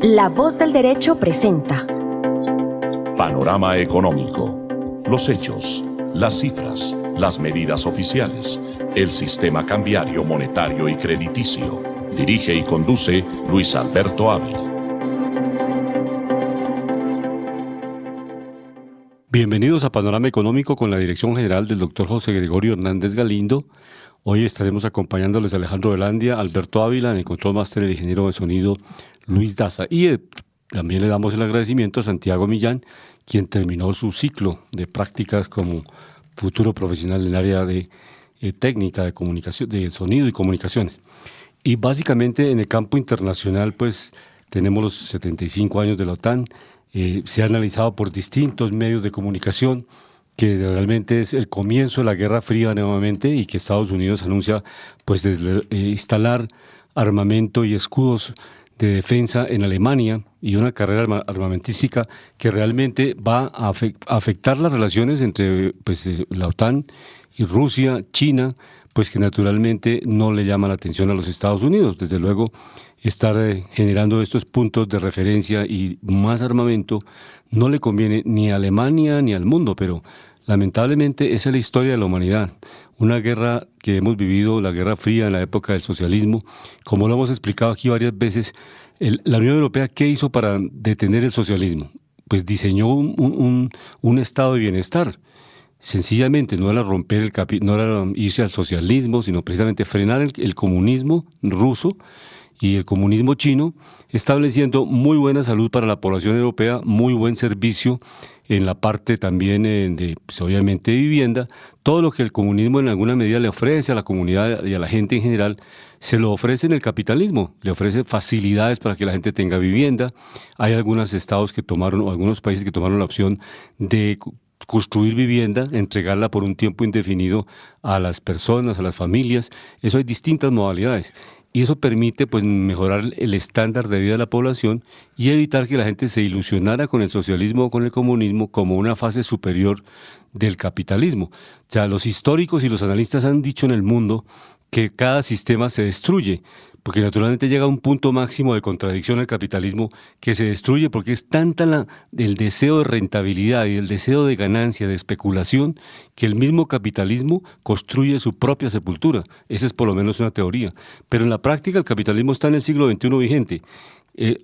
La Voz del Derecho presenta Panorama Económico. Los hechos, las cifras, las medidas oficiales, el sistema cambiario, monetario y crediticio. Dirige y conduce Luis Alberto Ávila. Bienvenidos a Panorama Económico con la dirección general del Dr. José Gregorio Hernández Galindo. Hoy estaremos acompañándoles Alejandro Velandia, Alberto Ávila, en el control máster el ingeniero de sonido Luis Daza. Y también le damos el agradecimiento a Santiago Millán, quien terminó su ciclo de prácticas como futuro profesional en el área de técnica de comunicación, de sonido y comunicaciones. Y básicamente en el campo internacional, pues tenemos los 75 años de la OTAN. Se ha analizado por distintos medios de comunicación que realmente es el comienzo de la Guerra Fría nuevamente y que Estados Unidos anuncia pues instalar armamento y escudos de defensa en Alemania y una carrera armamentística que realmente va a afectar las relaciones entre la OTAN y Rusia, China, pues que naturalmente no le llama la atención a los Estados Unidos. Desde luego, estar generando estos puntos de referencia y más armamento no le conviene ni a Alemania ni al mundo, pero lamentablemente esa es la historia de la humanidad. Una guerra que hemos vivido, la Guerra Fría en la época del socialismo, como lo hemos explicado aquí varias veces, la Unión Europea, ¿qué hizo para detener el socialismo? Pues diseñó un estado de bienestar. Sencillamente no era romper no era irse al socialismo, sino precisamente frenar el comunismo ruso y el comunismo chino, estableciendo muy buena salud para la población europea, muy buen servicio en la parte también obviamente de vivienda. Todo lo que el comunismo en alguna medida le ofrece a la comunidad y a la gente en general, se lo ofrece en el capitalismo, le ofrece facilidades para que la gente tenga vivienda. Hay algunos estados que tomaron, o algunos países que tomaron la opción de construir vivienda, entregarla por un tiempo indefinido a las personas, a las familias. Eso hay distintas modalidades. Y eso permite pues mejorar el estándar de vida de la población y evitar que la gente se ilusionara con el socialismo o con el comunismo como una fase superior del capitalismo. O sea, los históricos y los analistas han dicho en el mundo que cada sistema se destruye, porque naturalmente llega a un punto máximo de contradicción al capitalismo que se destruye porque es tanta el deseo de rentabilidad y el deseo de ganancia, de especulación, que el mismo capitalismo construye su propia sepultura. Esa es por lo menos una teoría. Pero en la práctica el capitalismo está en el siglo XXI vigente.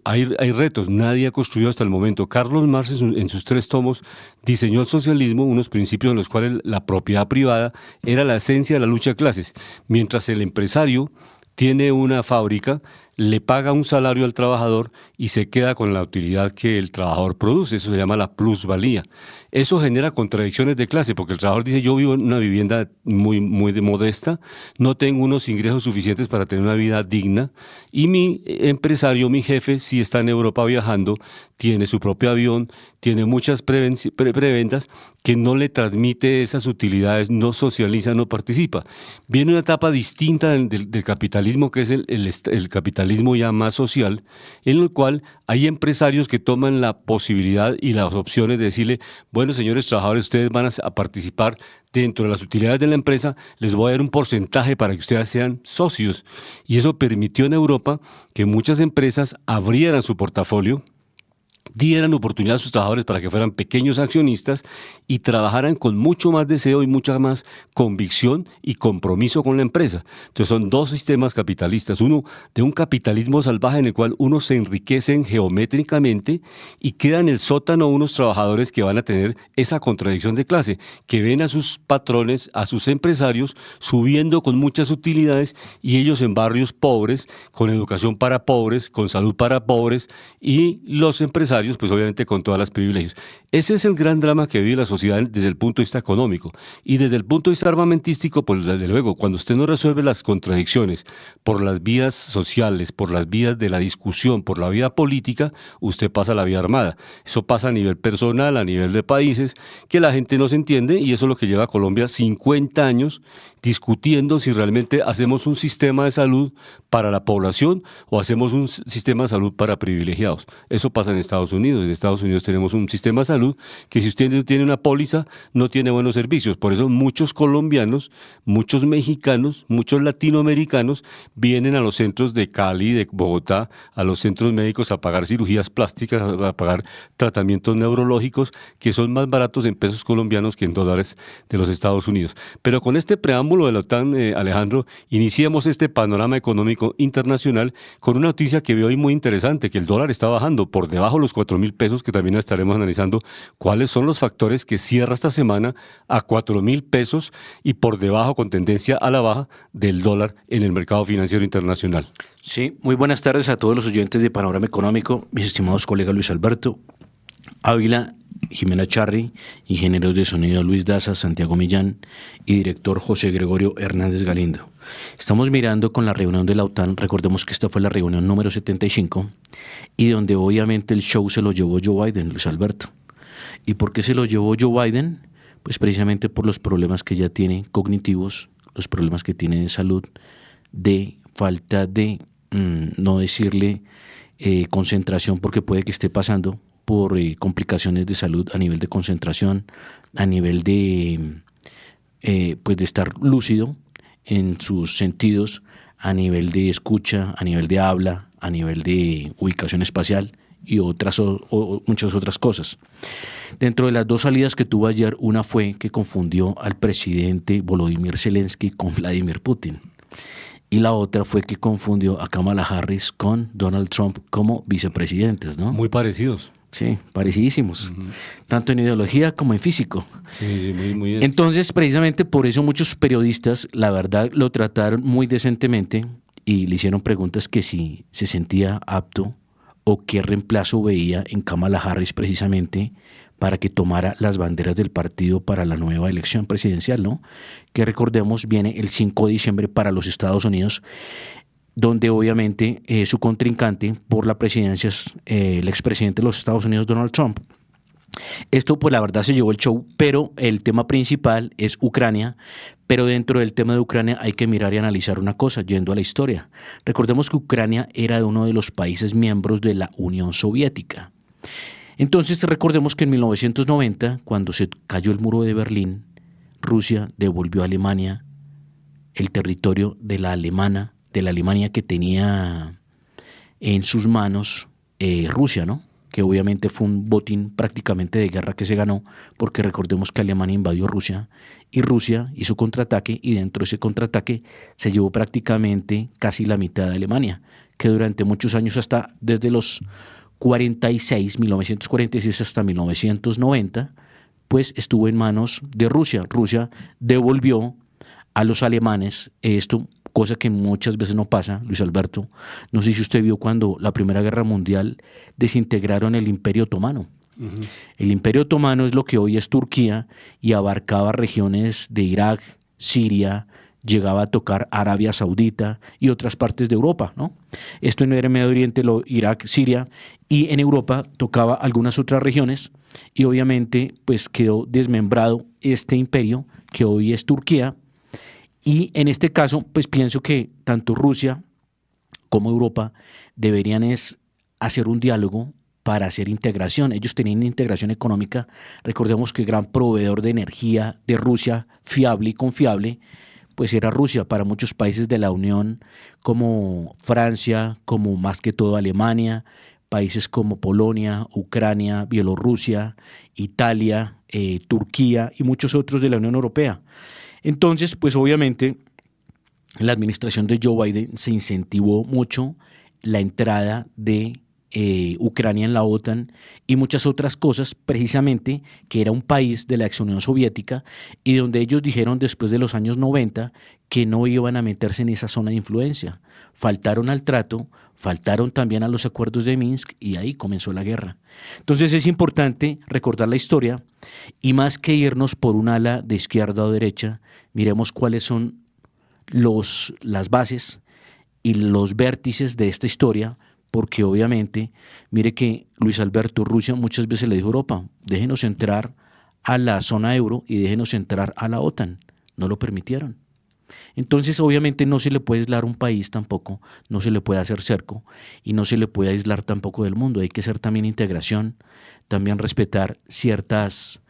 Hay retos, nadie ha construido hasta el momento. Carlos Marx en sus 3 tomos diseñó el socialismo, unos principios en los cuales la propiedad privada era la esencia de la lucha de clases, mientras el empresario tiene una fábrica, le paga un salario al trabajador y se queda con la utilidad que el trabajador produce. Eso se llama la plusvalía. Eso genera contradicciones de clase, porque el trabajador dice: yo vivo en una vivienda muy modesta, no tengo unos ingresos suficientes para tener una vida digna, y mi empresario, mi jefe, si está en Europa viajando, tiene su propio avión, tiene muchas preventas que no le transmite esas utilidades, no socializa, no participa. Viene una etapa distinta del capitalismo, que es el capitalismo ya más social, en el cual hay empresarios que toman la posibilidad y las opciones de decirle: bueno, señores trabajadores, ustedes van a participar dentro de las utilidades de la empresa, les voy a dar un porcentaje para que ustedes sean socios. Y eso permitió en Europa que muchas empresas abrieran su portafolio, dieran oportunidad a sus trabajadores para que fueran pequeños accionistas y trabajaran con mucho más deseo y mucha más convicción y compromiso con la empresa. Entonces son 2 sistemas capitalistas, uno de un capitalismo salvaje en el cual unos se enriquecen geométricamente y quedan en el sótano unos trabajadores que van a tener esa contradicción de clase, que ven a sus patrones, a sus empresarios subiendo con muchas utilidades y ellos en barrios pobres, con educación para pobres, con salud para pobres, y los empresarios pues obviamente con todas las privilegios. Ese es el gran drama que vive la sociedad desde el punto de vista económico. Y desde el punto de vista armamentístico, pues desde luego, cuando usted no resuelve las contradicciones por las vías sociales, por las vías de la discusión, por la vía política, usted pasa a la vía armada. Eso pasa a nivel personal, a nivel de países, que la gente no se entiende, y eso es lo que lleva a Colombia 50 años discutiendo si realmente hacemos un sistema de salud para la población o hacemos un sistema de salud para privilegiados. Eso pasa en Estados Estados Unidos. En Estados Unidos tenemos un sistema de salud que si usted no tiene una póliza, no tiene buenos servicios. Por eso muchos colombianos, muchos mexicanos, muchos latinoamericanos vienen a los centros de Cali, de Bogotá, a los centros médicos a pagar cirugías plásticas, a pagar tratamientos neurológicos que son más baratos en pesos colombianos que en dólares de los Estados Unidos. Pero con este preámbulo de la OTAN, Alejandro, iniciamos este panorama económico internacional con una noticia que veo hoy muy interesante, que el dólar está bajando por debajo de los 4.000 pesos, que también estaremos analizando cuáles son los factores que cierra esta semana a 4.000 pesos y por debajo con tendencia a la baja del dólar en el mercado financiero internacional. Sí, muy buenas tardes a todos los oyentes de Panorama Económico, mis estimados colegas Luis Alberto Ávila, Jimena Charri, ingenieros de sonido Luis Daza, Santiago Millán y director José Gregorio Hernández Galindo. Estamos mirando con la reunión de la OTAN, recordemos que esta fue la reunión número 75 y donde obviamente el show se lo llevó Joe Biden, Luis Alberto. ¿Y por qué se lo llevó Joe Biden? Pues precisamente por los problemas que ya tiene cognitivos, los problemas que tiene de salud, de falta de, no decirle concentración porque puede que esté pasando por complicaciones de salud a nivel de concentración, a nivel de, pues de estar lúcido en sus sentidos, a nivel de escucha, a nivel de habla, a nivel de ubicación espacial y otras o muchas otras cosas. Dentro de las dos salidas que tuvo ayer, una fue que confundió al presidente Volodymyr Zelensky con Vladimir Putin. Y la otra fue que confundió a Kamala Harris con Donald Trump como vicepresidentes, ¿no? Muy parecidos. Sí, parecidísimos, tanto en ideología como en físico. Sí, muy bien. Entonces, precisamente por eso muchos periodistas, la verdad, lo trataron muy decentemente y le hicieron preguntas que si se sentía apto o qué reemplazo veía en Kamala Harris precisamente para que tomara las banderas del partido para la nueva elección presidencial, ¿no? Que recordemos viene el 5 de diciembre para los Estados Unidos, donde obviamente su contrincante por la presidencia es el expresidente de los Estados Unidos, Donald Trump. Esto pues la verdad se llevó el show, pero el tema principal es Ucrania, pero dentro del tema de Ucrania hay que mirar y analizar una cosa, yendo a la historia. Recordemos que Ucrania era uno de los países miembros de la Unión Soviética. Entonces recordemos que en 1990, cuando se cayó el muro de Berlín, Rusia devolvió a Alemania el territorio de la Alemania que tenía en sus manos Rusia, ¿no? Que obviamente fue un botín prácticamente de guerra que se ganó, porque recordemos que Alemania invadió Rusia y Rusia hizo contraataque y dentro de ese contraataque se llevó prácticamente casi la mitad de Alemania, que durante muchos años hasta desde los 1946 hasta 1990, pues estuvo en manos de Rusia. Rusia devolvió a los alemanes esto, cosa que muchas veces no pasa, Luis Alberto. No sé si usted vio cuando la Primera Guerra Mundial desintegraron el Imperio Otomano. Uh-huh. El Imperio Otomano es lo que hoy es Turquía y abarcaba regiones de Irak, Siria, llegaba a tocar Arabia Saudita y otras partes de Europa, ¿no? Esto en el Medio Oriente, Irak, Siria, y en Europa tocaba algunas otras regiones y obviamente pues quedó desmembrado este imperio que hoy es Turquía. Y en este caso, pues pienso que tanto Rusia como Europa deberían hacer un diálogo para hacer integración. Ellos tenían integración económica. Recordemos que el gran proveedor de energía de Rusia, fiable y confiable, pues era Rusia para muchos países de la Unión, como Francia, como más que todo Alemania, países como Polonia, Ucrania, Bielorrusia, Italia, Turquía y muchos otros de la Unión Europea. Entonces, pues obviamente, en la administración de Joe Biden se incentivó mucho la entrada de Ucrania en la OTAN y muchas otras cosas, precisamente que era un país de la ex Unión Soviética y donde ellos dijeron después de los años 90 que no iban a meterse en esa zona de influencia. Faltaron al trato, faltaron también a los acuerdos de Minsk y ahí comenzó la guerra. Entonces es importante recordar la historia y más que irnos por un ala de izquierda o derecha, miremos cuáles son las bases y los vértices de esta historia, porque obviamente, mire que Luis Alberto, Rusia muchas veces le dijo a Europa, déjenos entrar a la zona euro y déjenos entrar a la OTAN. No lo permitieron. Entonces, obviamente, no se le puede aislar un país tampoco, no se le puede hacer cerco y no se le puede aislar tampoco del mundo. Hay que hacer también integración, también respetar ciertas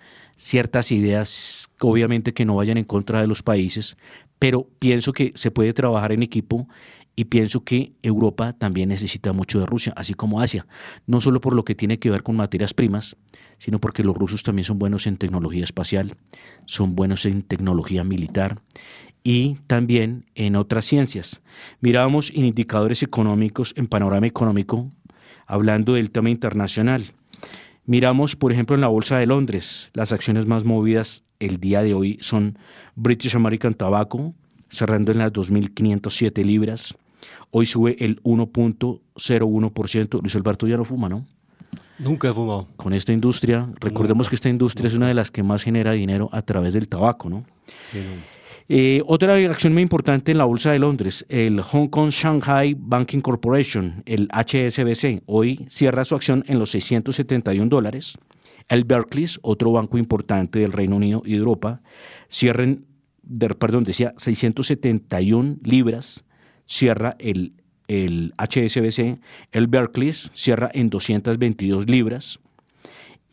ideas, obviamente que no vayan en contra de los países, pero pienso que se puede trabajar en equipo y pienso que Europa también necesita mucho de Rusia, así como Asia, no solo por lo que tiene que ver con materias primas, sino porque los rusos también son buenos en tecnología espacial, son buenos en tecnología militar y también en otras ciencias. Mirábamos en indicadores económicos, en panorama económico, hablando del tema internacional. Miramos, por ejemplo, en la Bolsa de Londres, las acciones más movidas el día de hoy son British American Tobacco, cerrando en las 2.507 libras. Hoy sube el 1.01%. Luis Alberto ya no fuma, ¿no? Nunca he fumado. Con esta industria, recordemos que esta industria es una de las que más genera dinero a través del tabaco, ¿no? Sí, no. Otra acción muy importante en la Bolsa de Londres, el Hong Kong Shanghai Banking Corporation, el HSBC, hoy cierra su acción en los $671. El Barclays, otro banco importante del Reino Unido y de Europa, decía 671 libras, cierra el HSBC. El Barclays cierra en 222 libras.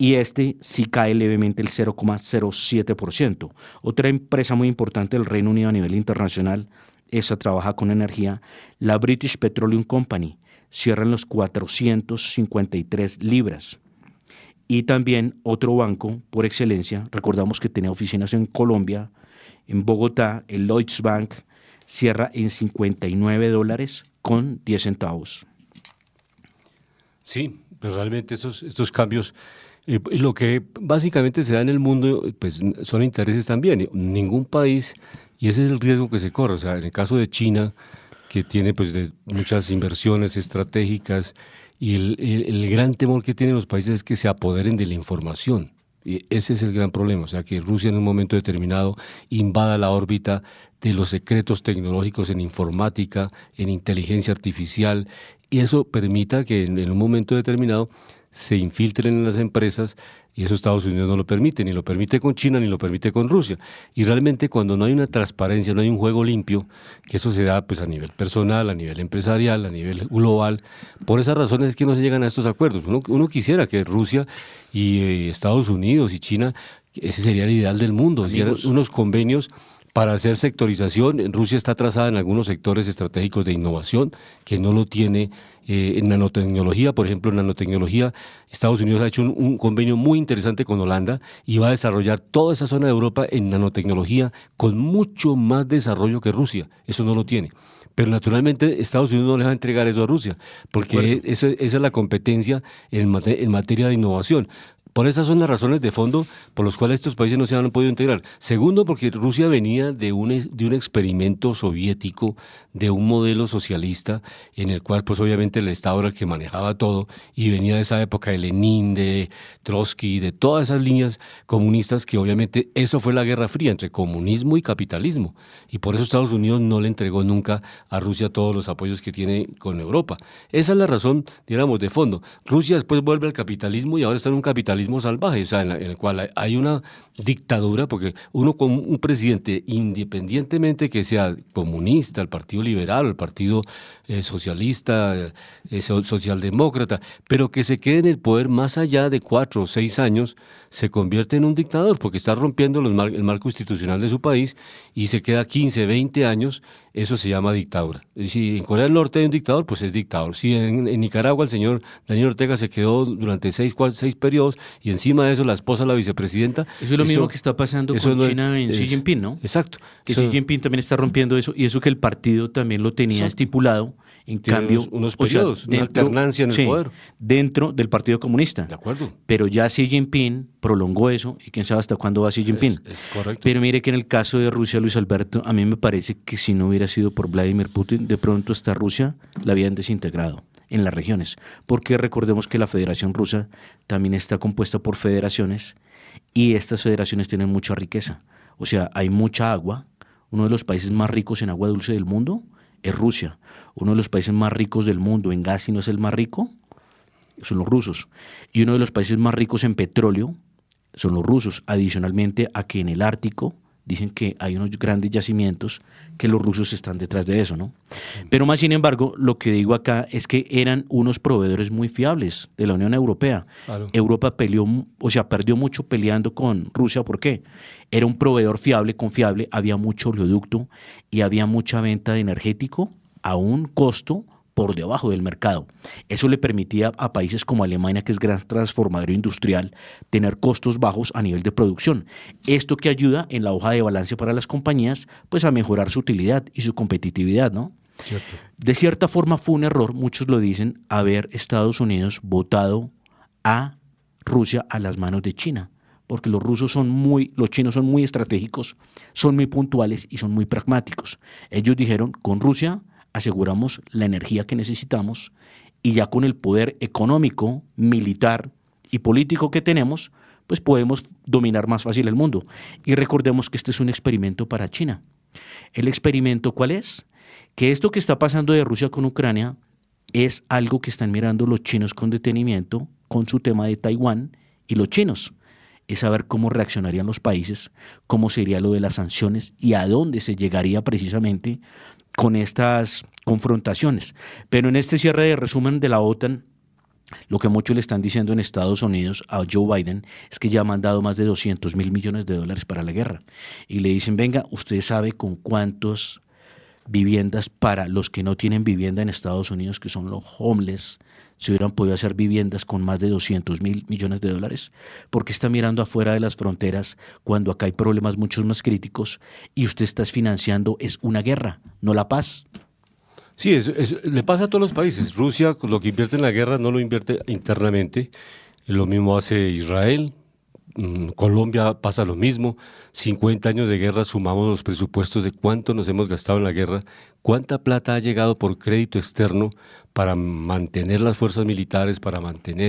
Y este sí cae levemente el 0,07%. Otra empresa muy importante del Reino Unido a nivel internacional, esa trabaja con energía, la British Petroleum Company, cierra en los 453 libras. Y también otro banco por excelencia, recordamos que tenía oficinas en Colombia, en Bogotá, el Lloyds Bank, cierra en $59.10. Sí, pero realmente estos cambios, lo que básicamente se da en el mundo, pues son intereses también. Ningún país, y ese es el riesgo que se corre. O sea, en el caso de China, que tiene pues muchas inversiones estratégicas, y el gran temor que tienen los países es que se apoderen de la información. Y ese es el gran problema, o sea, que Rusia en un momento determinado invada la órbita de los secretos tecnológicos en informática, en inteligencia artificial, y eso permita que en un momento determinado se infiltren en las empresas, y eso Estados Unidos no lo permite, ni lo permite con China, ni lo permite con Rusia. Y realmente cuando no hay una transparencia, no hay un juego limpio, que eso se da pues a nivel personal, a nivel empresarial, a nivel global, por esas razones es que no se llegan a estos acuerdos. Uno quisiera que Rusia y Estados Unidos y China, ese sería el ideal del mundo, hicieran unos convenios para hacer sectorización. Rusia está atrasada en algunos sectores estratégicos de innovación, que no lo tiene en nanotecnología. Por ejemplo, en nanotecnología, Estados Unidos ha hecho un convenio muy interesante con Holanda y va a desarrollar toda esa zona de Europa en nanotecnología con mucho más desarrollo que Rusia. Eso no lo tiene. Pero naturalmente Estados Unidos no le va a entregar eso a Rusia, porque esa es la competencia en materia de innovación. Por esas son las razones de fondo por las cuales estos países no se han podido integrar. Segundo, porque Rusia venía de un experimento soviético, de un modelo socialista, en el cual pues obviamente el Estado era el que manejaba todo, y venía de esa época de Lenin, de Trotsky, de todas esas líneas comunistas, que obviamente eso fue la Guerra Fría entre comunismo y capitalismo. Y por eso Estados Unidos no le entregó nunca a Rusia todos los apoyos que tiene con Europa. Esa es la razón, digamos, de fondo. Rusia después vuelve al capitalismo y ahora está en un capitalismo salvaje, o sea, en el cual hay una dictadura, porque uno con un presidente, independientemente que sea comunista, el Partido Liberal, el Partido Socialista, Socialdemócrata, pero que se quede en el poder más allá de 4 o 6 años, se convierte en un dictador, porque está rompiendo el marco institucional de su país y se queda 15, 20 años, eso se llama dictadura. Si en Corea del Norte hay un dictador, pues es dictador. Si en Nicaragua el señor Daniel Ortega se quedó durante 6 periodos y encima de eso la esposa, la vicepresidenta. Eso es lo mismo que está pasando con China en Xi Jinping, ¿no? Exacto. Que Xi Jinping también está rompiendo eso, y eso que el partido también lo tenía estipulado. En cambio, unos periodos, una alternancia en el poder. Dentro del Partido Comunista. De acuerdo. Pero ya Xi Jinping prolongó eso, y quién sabe hasta cuándo va Xi Jinping. Es correcto. Pero mire que en el caso de Rusia, Luis Alberto, a mí me parece que si no hubiera sido por Vladimir Putin, de pronto hasta Rusia la habían desintegrado en las regiones. Porque recordemos que la Federación Rusa también está compuesta por federaciones, y estas federaciones tienen mucha riqueza. O sea, hay mucha agua. Uno de los países más ricos en agua dulce del mundo es Rusia. Uno de los países más ricos del mundo en gas, y no es el más rico, son los rusos. Y uno de los países más ricos en petróleo son los rusos, adicionalmente a que en el Ártico dicen que hay unos grandes yacimientos que los rusos están detrás de eso, ¿no? Pero más sin embargo, lo que digo acá es que eran unos proveedores muy fiables de la Unión Europea. Claro. Europa perdió mucho peleando con Rusia. ¿Por qué? Era un proveedor fiable, confiable, había mucho oleoducto y había mucha venta de energético a un costo por debajo del mercado. Eso le permitía a países como Alemania, que es gran transformador industrial, tener costos bajos a nivel de producción. Esto que ayuda en la hoja de balance para las compañías, pues a mejorar su utilidad y su competitividad, ¿no? Cierto. De cierta forma fue un error, muchos lo dicen, haber Estados Unidos votado a Rusia a las manos de China, porque los chinos son muy estratégicos, son muy puntuales y son muy pragmáticos. Ellos dijeron, con Rusia aseguramos la energía que necesitamos y ya con el poder económico, militar y político que tenemos, pues podemos dominar más fácil el mundo. Y recordemos que este es un experimento para China. ¿El experimento cuál es? Que esto que está pasando de Rusia con Ucrania es algo que están mirando los chinos con detenimiento con su tema de Taiwán, y los chinos es saber cómo reaccionarían los países, cómo sería lo de las sanciones y a dónde se llegaría precisamente con estas confrontaciones. Pero en este cierre de resumen de la OTAN, lo que muchos le están diciendo en Estados Unidos a Joe Biden es que ya ha mandado más de $200.000 millones para la guerra. Y le dicen, venga, usted sabe con cuántas viviendas para los que no tienen vivienda en Estados Unidos, que son los homeless, se hubieran podido hacer viviendas con más de $200.000 millones. ¿Por qué está mirando afuera de las fronteras cuando acá hay problemas muchos más críticos y usted está financiando es una guerra, no la paz? Sí, le pasa a todos los países. Rusia, lo que invierte en la guerra, no lo invierte internamente. Lo mismo hace Israel. Colombia pasa lo mismo. 50 años de guerra, sumamos los presupuestos de cuánto nos hemos gastado en la guerra, cuánta plata ha llegado por crédito externo para mantener las fuerzas militares, para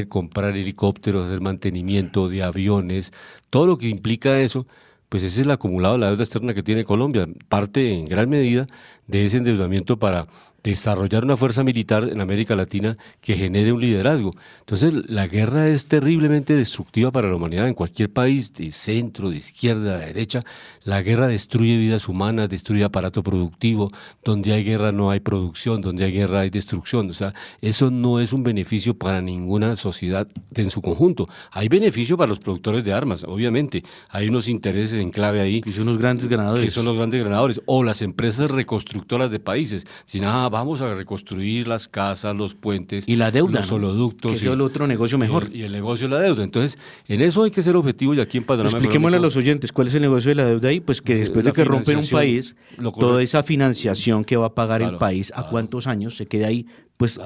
comprar helicópteros, hacer mantenimiento de aviones, todo lo que implica eso. Pues ese es el acumulado de la deuda externa que tiene Colombia, parte en gran medida de ese endeudamiento para desarrollar una fuerza militar en América Latina que genere un liderazgo. Entonces, la guerra es terriblemente destructiva para la humanidad en cualquier país, de centro, de izquierda, de derecha. La guerra destruye vidas humanas, destruye aparato productivo. Donde hay guerra no hay producción, donde hay guerra hay destrucción. O sea, eso no es un beneficio para ninguna sociedad en su conjunto. Hay beneficio para los productores de armas, obviamente. Hay unos intereses en clave ahí. Y son los grandes ganadores. Que son los grandes ganadores. O las empresas reconstructoras de países. Si nada, vamos a reconstruir las casas, los puentes, y la deuda, los oleoductos. Que es el otro negocio mejor. Y el negocio de la deuda. Entonces, en eso hay que ser objetivo y aquí en Panorama Expliquémosle a los oyentes cuál es el negocio de la deuda ahí, pues que después de que rompen un país, toda esa financiación que va a pagar el país, ¿a cuántos años se queda ahí? Pues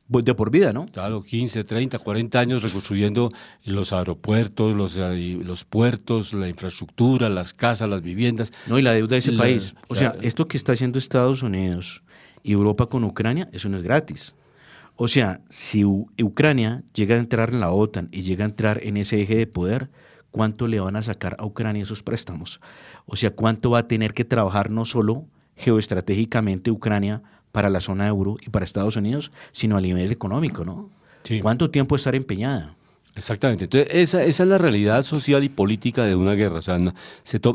de por vida, ¿no? Claro, 15, 30, 40 años reconstruyendo los aeropuertos, los puertos, la infraestructura, las casas, las viviendas. No, y la deuda de ese país. O sea, esto que está haciendo Estados Unidos y Europa con Ucrania, eso no es gratis. O sea, si Ucrania llega a entrar en la OTAN y llega a entrar en ese eje de poder, ¿cuánto le van a sacar a Ucrania esos préstamos? O sea, ¿cuánto va a tener que trabajar no solo geoestratégicamente Ucrania para la zona euro y para Estados Unidos, sino a nivel económico, ¿no? Sí. ¿Cuánto tiempo estar empeñada? Exactamente. Entonces, esa es la realidad social y política de una guerra. O sea,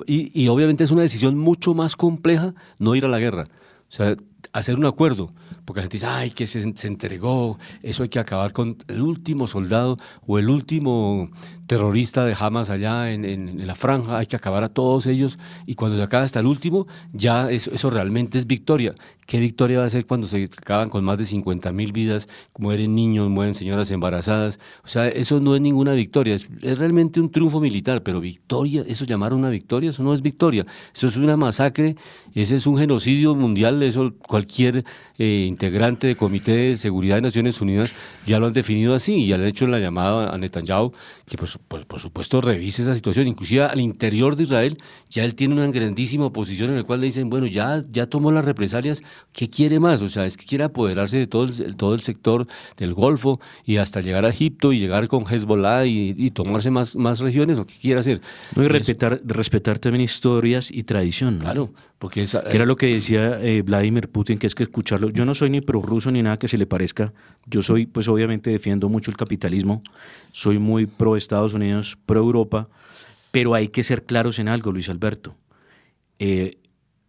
y obviamente es una decisión mucho más compleja no ir a la guerra. O sea, hacer un acuerdo, porque la gente dice, ay, que se entregó, eso hay que acabar con el último soldado o el último terrorista de Hamas allá en la franja, hay que acabar a todos ellos, y cuando se acaba hasta el último, ya eso realmente es victoria. ¿Qué victoria va a ser cuando se acaban con más de 50.000 vidas, mueren niños, mueren señoras embarazadas? O sea, eso no es ninguna victoria, es realmente un triunfo militar, pero victoria, eso llamar una victoria, eso no es victoria, eso es una masacre, ese es un genocidio mundial, eso cualquier integrante de Comité de Seguridad de Naciones Unidas ya lo han definido así, y ya le han hecho la llamada a Netanyahu, que pues, por supuesto revise esa situación, inclusive al interior de Israel, ya él tiene una grandísima oposición en la cual le dicen, bueno, ya tomó las represalias, ¿qué quiere más? O sea, es que quiere apoderarse de todo el sector del Golfo y hasta llegar a Egipto y llegar con Hezbollah y tomarse más regiones, ¿o qué quiere hacer? No, y respetar también historias y tradición, ¿no? Claro, porque era lo que decía Vladimir Putin, que es que escucharlo, yo no soy ni prorruso ni nada que se le parezca, yo soy, pues obviamente defiendo mucho el capitalismo, soy muy pro Estados Unidos, pro Europa, pero hay que ser claros en algo, Luis Alberto.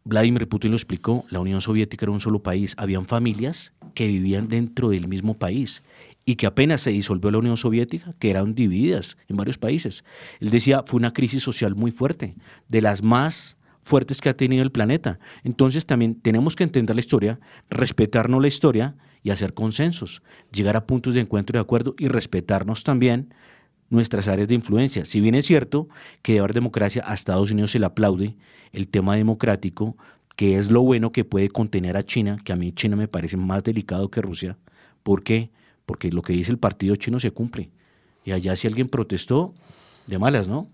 Vladimir Putin lo explicó, la Unión Soviética era un solo país, habían familias que vivían dentro del mismo país y que apenas se disolvió la Unión Soviética, que eran divididas en varios países. Él decía, fue una crisis social muy fuerte, de las más fuertes que ha tenido el planeta. Entonces también tenemos que entender la historia, respetarnos la historia y hacer consensos, llegar a puntos de encuentro y de acuerdo y respetarnos también nuestras áreas de influencia. Si bien es cierto que de haber democracia a Estados Unidos se le aplaude el tema democrático, que es lo bueno que puede contener a China, que a mí China me parece más delicado que Rusia. ¿Por qué? Porque lo que dice el partido chino se cumple. Y allá si alguien protestó, de malas, ¿no?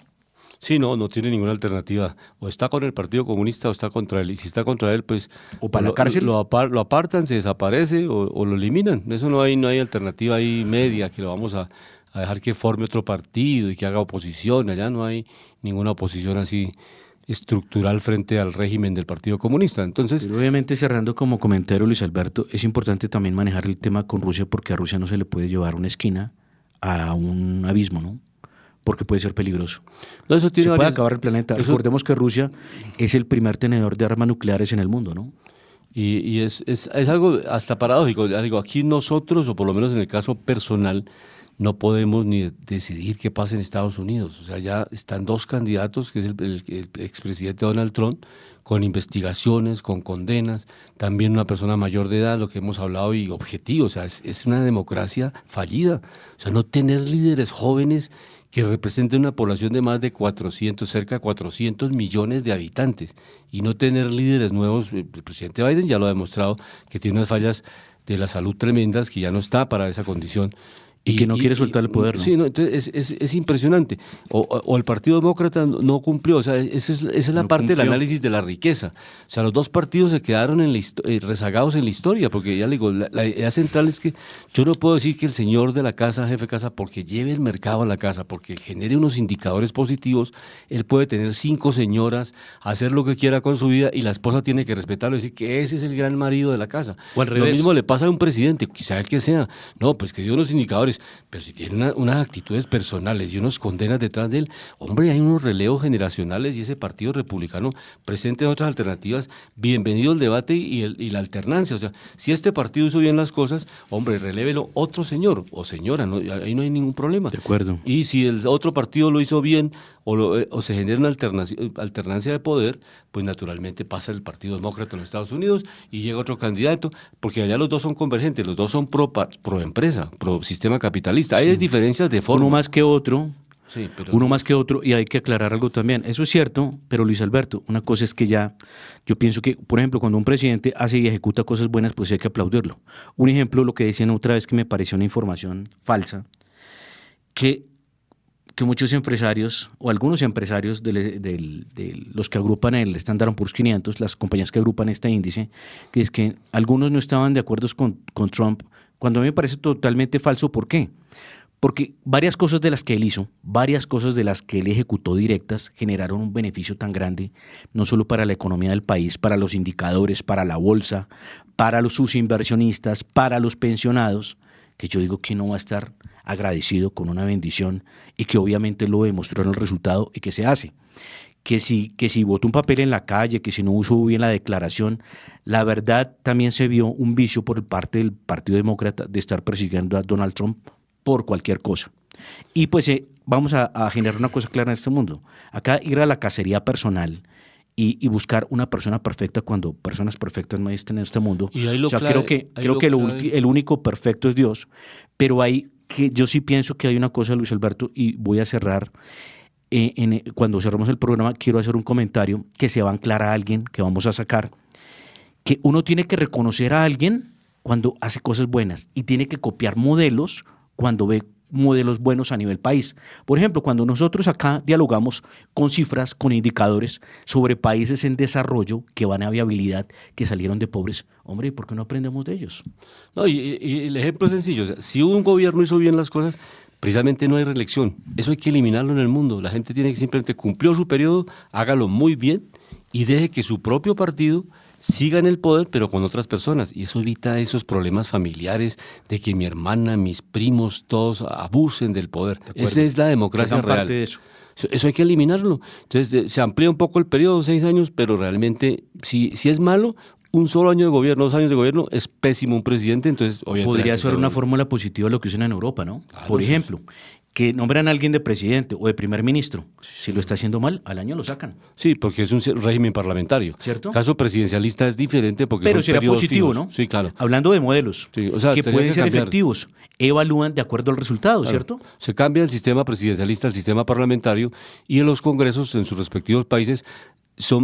Sí, no tiene ninguna alternativa. O está con el Partido Comunista o está contra él. Y si está contra él, pues O para la cárcel. lo apartan, se desaparece o lo eliminan. Eso no hay alternativa ahí media que lo vamos a dejar que forme otro partido y que haga oposición. Allá no hay ninguna oposición así estructural frente al régimen del Partido Comunista. Entonces, Pero obviamente, cerrando como comentario, Luis Alberto, es importante también manejar el tema con Rusia, porque a Rusia no se le puede llevar una esquina a un abismo, ¿no? Porque puede ser peligroso. no, eso Se tiene puede varias- acabar el planeta. eso- Recordemos que Rusia es el primer tenedor de armas nucleares en el mundo, ¿no? Y es algo hasta paradójico. Ya digo, aquí nosotros, o por lo menos en el caso personal, no podemos ni decidir qué pasa en Estados Unidos. O sea, ya están dos candidatos, que es el expresidente Donald Trump, con investigaciones, con condenas, también una persona mayor de edad, lo que hemos hablado, y objetivo. O sea, es una democracia fallida. O sea, no tener líderes jóvenes que representen una población de más de 400, cerca de 400 millones de habitantes, y no tener líderes nuevos. El presidente Biden ya lo ha demostrado, que tiene unas fallas de la salud tremendas, que ya no está para esa condición. Y que no quiere soltar el poder, ¿no? Sí, no, entonces es impresionante. O el Partido Demócrata no cumplió. O sea, esa es la No parte del cumplió. análisis de la riqueza. O sea, los dos partidos se quedaron rezagados en la historia, porque ya le digo, la idea central es que yo no puedo decir que el señor de la casa, jefe de casa, porque lleve el mercado a la casa, porque genere unos indicadores positivos, él puede tener 5 señoras, hacer lo que quiera con su vida, y la esposa tiene que respetarlo y decir que ese es el gran marido de la casa. O al Lo revés. mismo le pasa a un presidente, quizá el que sea. No, pues que dio unos indicadores, pero si tiene unas actitudes personales y unos condenas detrás de él, hombre, hay unos relevos generacionales, y ese partido republicano presente otras alternativas. Bienvenido el debate y la alternancia. O sea, si este partido hizo bien las cosas, hombre, relévelo otro señor o señora, ahí no hay ningún problema. De acuerdo. Y si el otro partido lo hizo bien o se genera una alternancia de poder, pues naturalmente pasa el Partido Demócrata en los Estados Unidos y llega otro candidato, porque allá los dos son convergentes, los dos son pro empresa, pro sistema capitalista. Hay diferencias de forma. Uno más que otro, Sí, pero uno más que otro, y hay que aclarar algo también. Eso es cierto, pero Luis Alberto, una cosa es que ya, yo pienso que, por ejemplo, cuando un presidente hace y ejecuta cosas buenas, pues hay que aplaudirlo. Un ejemplo, lo que decían otra vez, que me pareció una información falsa, que muchos empresarios, o algunos empresarios de los que agrupan el Standard & Poor's 500, las compañías que agrupan este índice, que es que algunos no estaban de acuerdo con Trump, cuando a mí me parece totalmente falso. ¿Por qué? Porque varias cosas de las que él hizo, varias cosas de las que él ejecutó directas, generaron un beneficio tan grande, no solo para la economía del país, para los indicadores, para la bolsa, para sus inversionistas, para los pensionados, que yo digo que no va a estar agradecido con una bendición, y que obviamente lo demostró en el resultado y que se hace. Que si votó un papel en la calle, que si no usó bien la declaración, la verdad también se vio un vicio por parte del Partido Demócrata de estar persiguiendo a Donald Trump por cualquier cosa. Y pues vamos a generar una cosa clara en este mundo. Acá ir a la cacería personal y buscar una persona perfecta, cuando personas perfectas no existen en este mundo. Y ahí lo o sea, clave- creo que el único perfecto es Dios, pero yo sí pienso que hay una cosa, Luis Alberto, y voy a cerrar. Cuando cerramos el programa, quiero hacer un comentario que se va a anclar a alguien que vamos a sacar, que uno tiene que reconocer a alguien cuando hace cosas buenas y tiene que copiar modelos cuando ve modelos buenos a nivel país. Por ejemplo, cuando nosotros acá dialogamos con cifras, con indicadores sobre países en desarrollo que van a viabilidad, que salieron de pobres, hombre, ¿por qué no aprendemos de ellos? No, y el ejemplo es sencillo. O sea, si un gobierno hizo bien las cosas, precisamente no hay reelección. Eso hay que eliminarlo en el mundo. La gente tiene que simplemente cumplió su periodo, hágalo muy bien y deje que su propio partido siga en el poder, pero con otras personas. Y eso evita esos problemas familiares de que mi hermana, mis primos, todos abusen del poder. Esa es la democracia real. Parte de eso. Eso hay que eliminarlo. Entonces, se amplía un poco el periodo, 6 años, pero realmente, si es malo, un solo año de gobierno, 2 años de gobierno, es pésimo un presidente, entonces obviamente... Podría ser una fórmula positiva de lo que usan en Europa, ¿no? Claro, Por sí. ejemplo, que nombran a alguien de presidente o de primer ministro. Si lo está haciendo mal, al año lo sacan. Sí, porque es un régimen parlamentario. ¿Cierto? Caso presidencialista es diferente porque Pero son será periodos positivo, fijos. ¿no? Sí, claro. Hablando de modelos Sí, o sea, que tendría pueden que ser cambiar. efectivos, evalúan de acuerdo al resultado, Claro. ¿cierto? Se cambia el sistema presidencialista al sistema parlamentario y en los congresos en sus respectivos países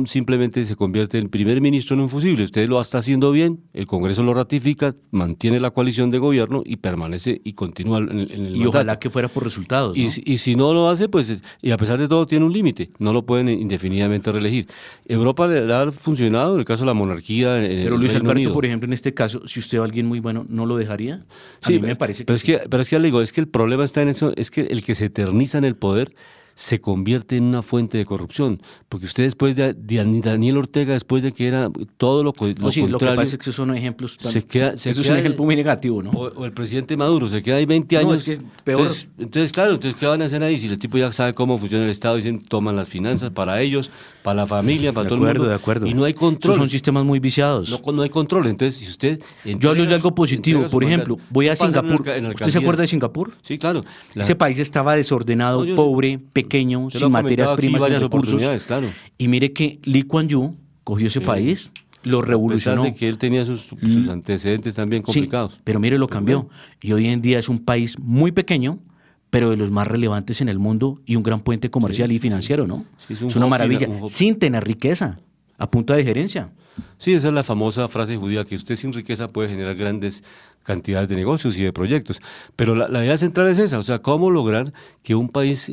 simplemente se convierte el primer ministro en un fusible. Usted lo está haciendo bien, el Congreso lo ratifica, mantiene la coalición de gobierno y permanece y continúa en el Y mandato. ojalá que fuera por resultados, ¿no? Y si no lo hace, pues, y a pesar de todo tiene un límite, no lo pueden indefinidamente reelegir. Europa le ha funcionado, en el caso de la monarquía en Pero el Luis Reino Alberto, Unido. por ejemplo, en este caso, si usted va a alguien muy bueno, ¿no lo dejaría? A Sí, mí me parece pero que es que ya le digo, es que el problema está en eso, es que el que se eterniza en el poder se convierte en una fuente de corrupción, porque usted después de Daniel Ortega, después de que era todo lo sí, contrario, lo que pasa es que esos son ejemplos se queda- eso es un ejemplo muy negativo, ¿no? o el presidente Maduro se queda ahí 20 No, años. es que peor. Entonces, claro, entonces ¿qué van a hacer ahí? Si el tipo ya sabe cómo funciona el Estado, dicen, toman las finanzas para ellos, para la familia, para todo el mundo. De acuerdo. Y no hay control. Esos son sistemas muy viciados. No hay control. Entonces, si usted... Yo hablo de algo positivo. Por ejemplo, voy a Singapur. ¿Usted se acuerda de Singapur? Sí, claro. Ese país estaba desordenado, No, yo- pobre, pequeño, Te lo he sin materias comentado aquí primas, sin varias recursos. oportunidades, claro. Y mire que Lee Kuan Yew cogió ese país, lo A pesar revolucionó. de que él tenía sus antecedentes también Sí, complicados. pero mire, lo cambió. Y hoy en día es un país muy pequeño, pero de los más relevantes en el mundo y un gran puente comercial y financiero, ¿no? Sí, es un es una hub maravilla, un hub. sin tener riqueza, a punta de gerencia. Sí, esa es la famosa frase judía, que usted sin riqueza puede generar grandes cantidades de negocios y de proyectos. Pero la idea central es esa, o sea, cómo lograr que un país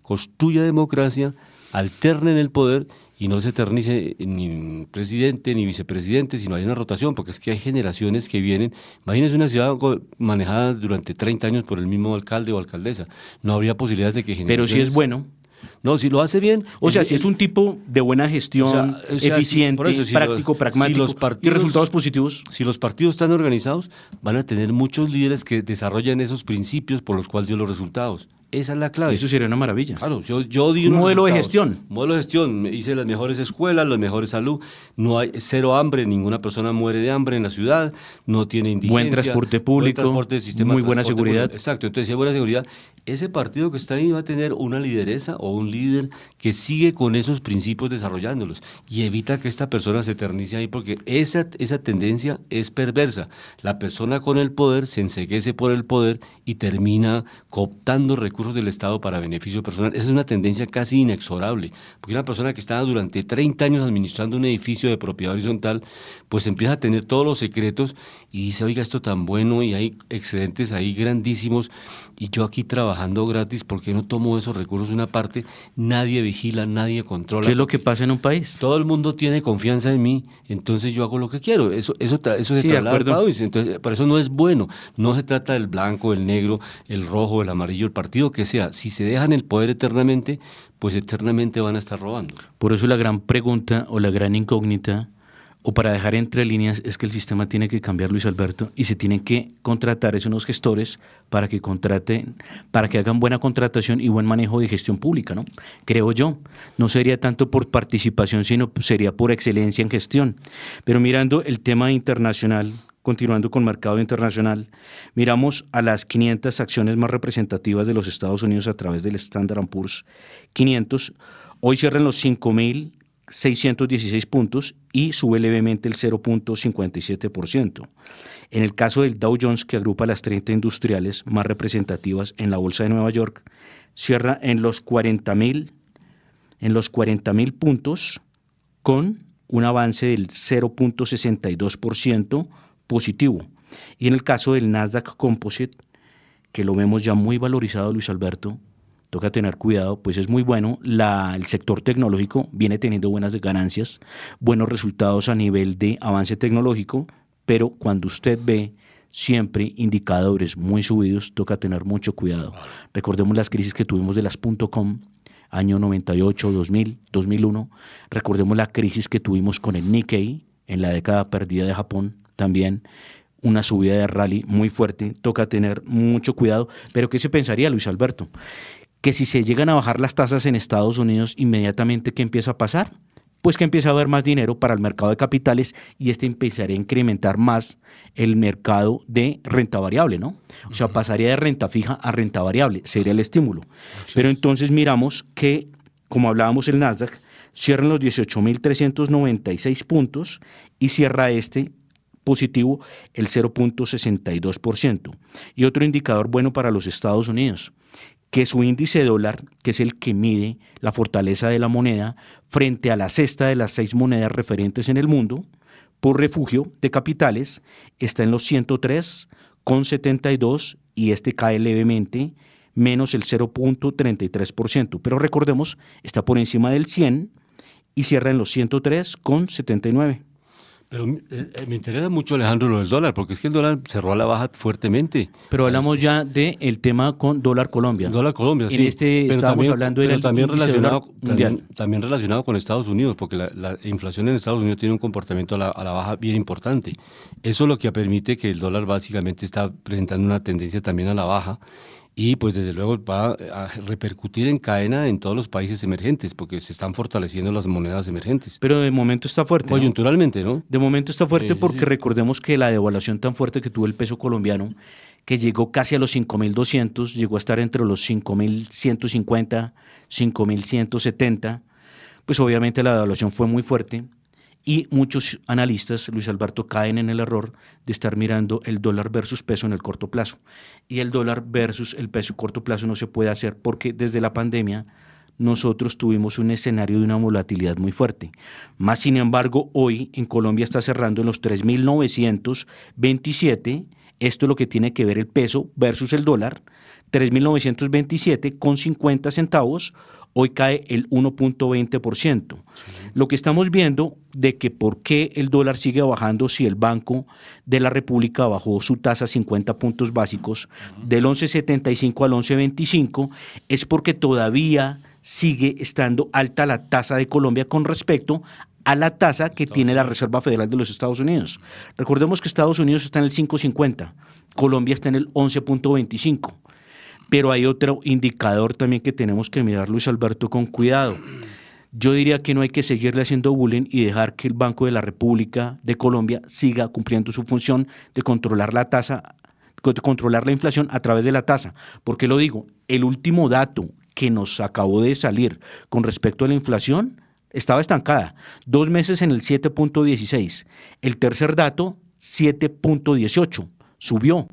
construya democracia, alterne en el poder y no se eternice ni presidente ni vicepresidente, sino hay una rotación, porque es que hay generaciones que vienen. Imagínense una ciudad manejada durante 30 años por el mismo alcalde o alcaldesa. No habría posibilidades de que Pero si es bueno. No, si lo hace bien. O sea, si es un tipo de buena gestión, o sea, eficiente, por eso, práctico, pragmático, y resultados positivos. Si los partidos están organizados, van a tener muchos líderes que desarrollan esos principios por los cuales dio los resultados. Esa es la clave. Eso sería una maravilla. Claro, yo di Un unos modelo de resultados. gestión. Modelo de gestión. Hice las mejores escuelas, las mejores salud. No hay cero hambre, ninguna persona muere de hambre en la ciudad. No tiene indigencia. Buen transporte público, sistema muy de buena transporte seguridad. público. Exacto, entonces si hay buena seguridad, ese partido que está ahí va a tener una lideresa o un líder que sigue con esos principios desarrollándolos y evita que esta persona se eternice ahí, porque esa tendencia es perversa. La persona con el poder se enceguece por el poder y termina cooptando recursos del Estado para beneficio personal. Esa es una tendencia casi inexorable, porque una persona que está durante 30 años administrando un edificio de propiedad horizontal, pues empieza a tener todos los secretos y dice, oiga, esto tan bueno y hay excedentes ahí grandísimos y yo aquí trabajando gratis, ¿por qué no tomo esos recursos de una parte? Nadie vigila, nadie controla. ¿Qué es lo que pasa en un país? Todo el mundo tiene confianza en mí, entonces yo hago lo que quiero. Eso se Sí, de traslada al acuerdo. país. Entonces, por eso no es bueno. No se trata del blanco, el negro, el rojo, el amarillo, el partido que sea. Si se dejan el poder eternamente, pues eternamente van a estar robando. Por eso la gran pregunta o la gran incógnita, o para dejar entre líneas, es que el sistema tiene que cambiar, Luis Alberto, y se tienen que contratar unos gestores para que contraten, para que hagan buena contratación y buen manejo de gestión pública, ¿no? Creo yo. No sería tanto por participación, sino sería por excelencia en gestión. Pero mirando el tema internacional, continuando con mercado internacional, miramos a las 500 acciones más representativas de los Estados Unidos a través del Standard & Poor's 500. Hoy cierran los 5.616 puntos y sube levemente el 0.57%. En el caso del Dow Jones, que agrupa las 30 industriales más representativas en la Bolsa de Nueva York, cierra en los 40.000 puntos con un avance del 0.62% positivo. Y en el caso del Nasdaq Composite, que lo vemos ya muy valorizado, Luis Alberto, toca tener cuidado, pues es muy bueno. El sector tecnológico viene teniendo buenas ganancias, buenos resultados a nivel de avance tecnológico, pero cuando usted ve siempre indicadores muy subidos, toca tener mucho cuidado. Recordemos las crisis que tuvimos de las .com, año 98, 2000, 2001. Recordemos la crisis que tuvimos con el Nikkei en la década perdida de Japón también, una subida de rally muy fuerte, toca tener mucho cuidado, pero ¿qué se pensaría, Luis Alberto? Que si se llegan a bajar las tasas en Estados Unidos, inmediatamente, ¿qué empieza a pasar? Pues que empieza a haber más dinero para el mercado de capitales y empezaría a incrementar más el mercado de renta variable, ¿no? O sea, pasaría de renta fija a renta variable, sería el estímulo. Pero entonces miramos que, como hablábamos, el Nasdaq cierra en los 18.396 puntos y cierra positivo el 0.62%. Y otro indicador bueno para los Estados Unidos, que su índice dólar, que es el que mide la fortaleza de la moneda frente a la cesta de las 6 monedas referentes en el mundo, por refugio de capitales, está en los 103,72 y cae levemente, menos el 0.33%. Pero recordemos, está por encima del 100 y cierra en los 103,79. Pero me interesa mucho, Alejandro, lo del dólar, porque es que el dólar cerró a la baja fuertemente. Pero hablamos ya del tema con dólar Colombia. Dólar Colombia, sí. Pero estábamos hablando del también relacionado mundial. También relacionado con Estados Unidos, porque la inflación en Estados Unidos tiene un comportamiento a la baja bien importante. Eso es lo que permite que el dólar básicamente está presentando una tendencia también a la baja. Y pues desde luego va a repercutir en cadena en todos los países emergentes, porque se están fortaleciendo las monedas emergentes. Pero de momento está fuerte, ¿no? Coyunturalmente, ¿no? De momento está fuerte, Sí, porque sí. recordemos que la devaluación tan fuerte que tuvo el peso colombiano, que llegó casi a los 5.200, llegó a estar entre los 5.150, 5.170, pues obviamente la devaluación fue muy fuerte. Y muchos analistas, Luis Alberto, caen en el error de estar mirando el dólar versus peso en el corto plazo. Y el dólar versus el peso a corto plazo no se puede hacer porque desde la pandemia nosotros tuvimos un escenario de una volatilidad muy fuerte. Más sin embargo, hoy en Colombia está cerrando en los 3.927. Esto es lo que tiene que ver el peso versus el dólar. 3.927,50 centavos, hoy cae el 1.20%. Sí. Lo que estamos viendo de que por qué el dólar sigue bajando si el Banco de la República bajó su tasa 50 puntos básicos del 11.75 al 11.25 es porque todavía sigue estando alta la tasa de Colombia con respecto a la tasa que tiene la Reserva Federal de los Estados Unidos. Recordemos que Estados Unidos está en el 5.50, Colombia está en el 11.25. Pero hay otro indicador también que tenemos que mirar, Luis Alberto, con cuidado. Yo diría que no hay que seguirle haciendo bullying y dejar que el Banco de la República de Colombia siga cumpliendo su función de controlar la tasa, de controlar la inflación a través de la tasa. ¿Por qué lo digo? El último dato que nos acabó de salir con respecto a la inflación estaba estancada. 2 meses en el 7.16. El tercer dato, 7.18. Subió.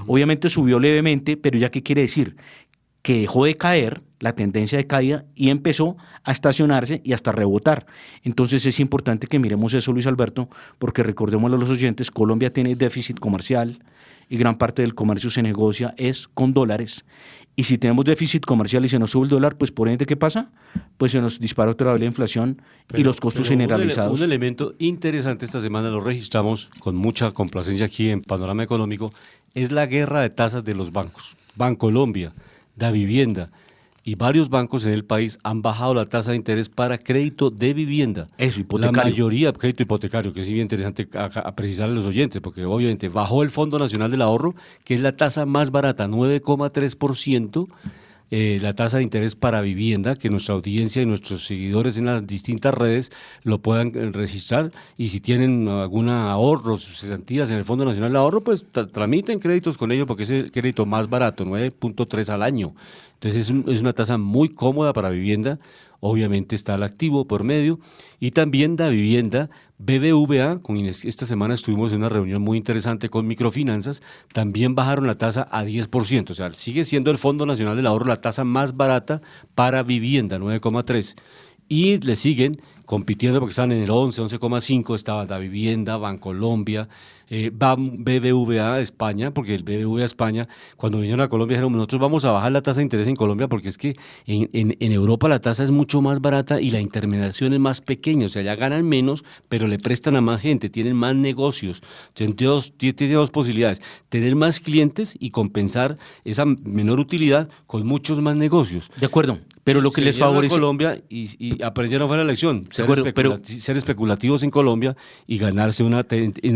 Obviamente subió levemente, pero ¿ya qué quiere decir? Que dejó de caer, la tendencia de caída, y empezó a estacionarse y hasta rebotar. Entonces es importante que miremos eso, Luis Alberto, porque recordémoslo a los oyentes, Colombia tiene déficit comercial y gran parte del comercio se negocia es con dólares. Y si tenemos déficit comercial y se nos sube el dólar, pues por ende, ¿qué pasa? Pues se nos dispara otra vez la inflación y los costos generalizados. Un elemento interesante esta semana, lo registramos con mucha complacencia aquí en Panorama Económico, es la guerra de tasas de los bancos. Bancolombia, Davivienda y varios bancos en el país han bajado la tasa de interés para crédito de vivienda. Eso, hipotecario. La mayoría, crédito hipotecario, que es bien interesante a precisarle a los oyentes, porque obviamente bajó el Fondo Nacional del Ahorro, que es la tasa más barata, 9,3%. La tasa de interés para vivienda, que nuestra audiencia y nuestros seguidores en las distintas redes lo puedan registrar, y si tienen algún ahorro, sus cesantías en el Fondo Nacional de Ahorro, pues tramiten créditos con ellos porque es el crédito más barato, 9.3 al año. Entonces es una tasa muy cómoda para vivienda. Obviamente está el activo por medio y también Davivienda, BBVA, con esta semana estuvimos en una reunión muy interesante con Microfinanzas, también bajaron la tasa a 10%, o sea, sigue siendo el Fondo Nacional del Ahorro la tasa más barata para vivienda, 9,3%. Y le siguen compitiendo porque están en el 11, 11,5, estaba Davivienda, Bancolombia, BBVA España, porque el BBVA España, cuando vinieron a Colombia, dijeron, nosotros vamos a bajar la tasa de interés en Colombia porque es que en Europa la tasa es mucho más barata y la intermediación es más pequeña, o sea, ya ganan menos, pero le prestan a más gente, tienen más negocios. Entonces, tiene dos posibilidades, tener más clientes y compensar esa menor utilidad con muchos más negocios. De acuerdo, pero lo que Se les vinieron a favorece... Colombia y aprendieron fue la lección, acuerdo, pero- ser especulativos en Colombia y ganarse una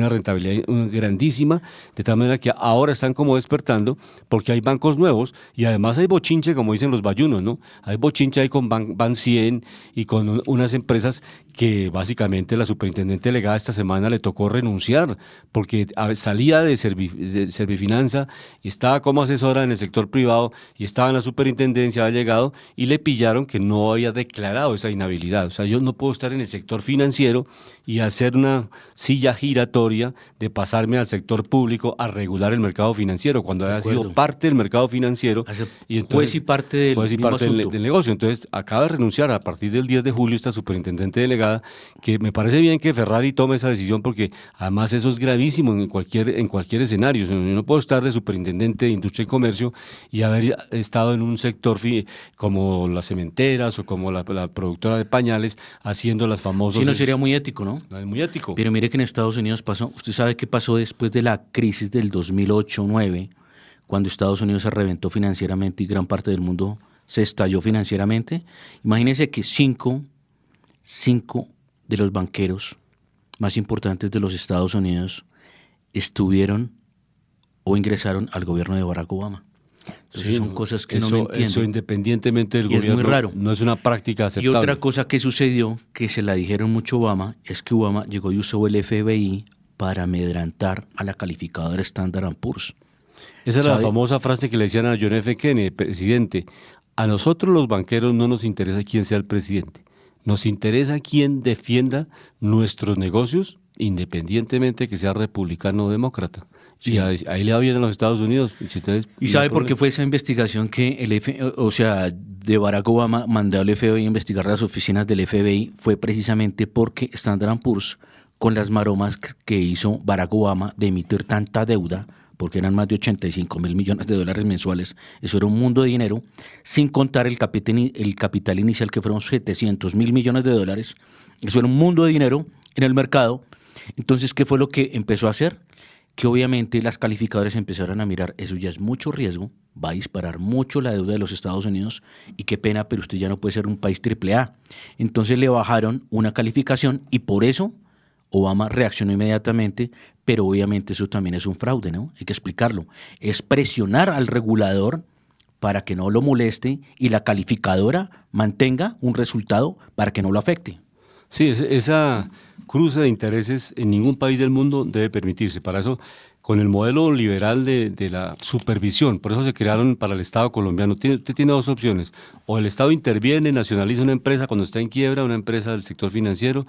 rentabilidad grandísima, de tal manera que ahora están como despertando porque hay bancos nuevos y además hay bochinche, como dicen los bayunos, ¿no? Hay bochinche ahí con Ban 100 y con unas empresas que básicamente la superintendente delegada esta semana le tocó renunciar porque salía de Servifinanza y estaba como asesora en el sector privado y estaba en la superintendencia, había llegado y le pillaron que no había declarado esa inhabilidad. O sea, yo no puedo estar en el sector financiero y hacer una silla giratoria de pasarme al sector público a regular el mercado financiero cuando había sido acuerdo. parte del mercado financiero. Y Juez y parte del juez y mismo parte del asunto. negocio. Entonces, acaba de renunciar a partir del 10 de julio esta superintendente delegada, que me parece bien que Ferrari tome esa decisión porque además eso es gravísimo en cualquier escenario. O sea, yo no puedo estar de superintendente de Industria y Comercio y haber estado en un sector como las cementeras o como la productora de pañales haciendo las famosas... Sí, no sería muy ético, ¿no? No es muy ético. Pero mire que en Estados Unidos pasó, usted sabe qué pasó después de la crisis del 2008-9, cuando Estados Unidos se reventó financieramente y gran parte del mundo se estalló financieramente. Imagínense que cinco de los banqueros más importantes de los Estados Unidos estuvieron o ingresaron al gobierno de Barack Obama. Entonces Sí, son cosas que eso, no me entiendo. Eso independientemente del Y es muy gobierno, raro. no es una práctica Y aceptable. otra cosa que sucedió, que se la dijeron mucho a Obama, es que Obama llegó y usó el FBI para amedrantar a la calificadora Standard & Poor's. Esa era la ¿Sabe? famosa frase que le decían a John F. Kennedy, presidente, a nosotros los banqueros no nos interesa quién sea el presidente, nos interesa quién defienda nuestros negocios, independientemente que sea republicano o demócrata. Sí. Y ahí le va bien a los Estados Unidos. Entonces, ¿Y no sabe hay por qué problema. fue esa investigación que de Barack Obama mandó al FBI a investigar las oficinas del FBI? Fue precisamente porque Standard & Poor's, con las maromas que hizo Barack Obama de emitir tanta deuda, porque eran más de 85.000 millones de dólares mensuales, eso era un mundo de dinero, sin contar el capital inicial que fueron 700.000 millones de dólares, eso era un mundo de dinero en el mercado. Entonces, ¿qué fue lo que empezó a hacer? Que obviamente las calificadoras empezaron a mirar, eso ya es mucho riesgo, va a disparar mucho la deuda de los Estados Unidos y qué pena, pero usted ya no puede ser un país AAA. Entonces le bajaron una calificación y por eso Obama reaccionó inmediatamente, pero obviamente eso también es un fraude, ¿no? Hay que explicarlo. Es presionar al regulador para que no lo moleste y la calificadora mantenga un resultado para que no lo afecte. Sí, esa cruce de intereses en ningún país del mundo debe permitirse. Para eso, con el modelo liberal de la supervisión, por eso se crearon para el Estado colombiano. Usted tiene dos opciones. O el Estado interviene, nacionaliza una empresa cuando está en quiebra, una empresa del sector financiero,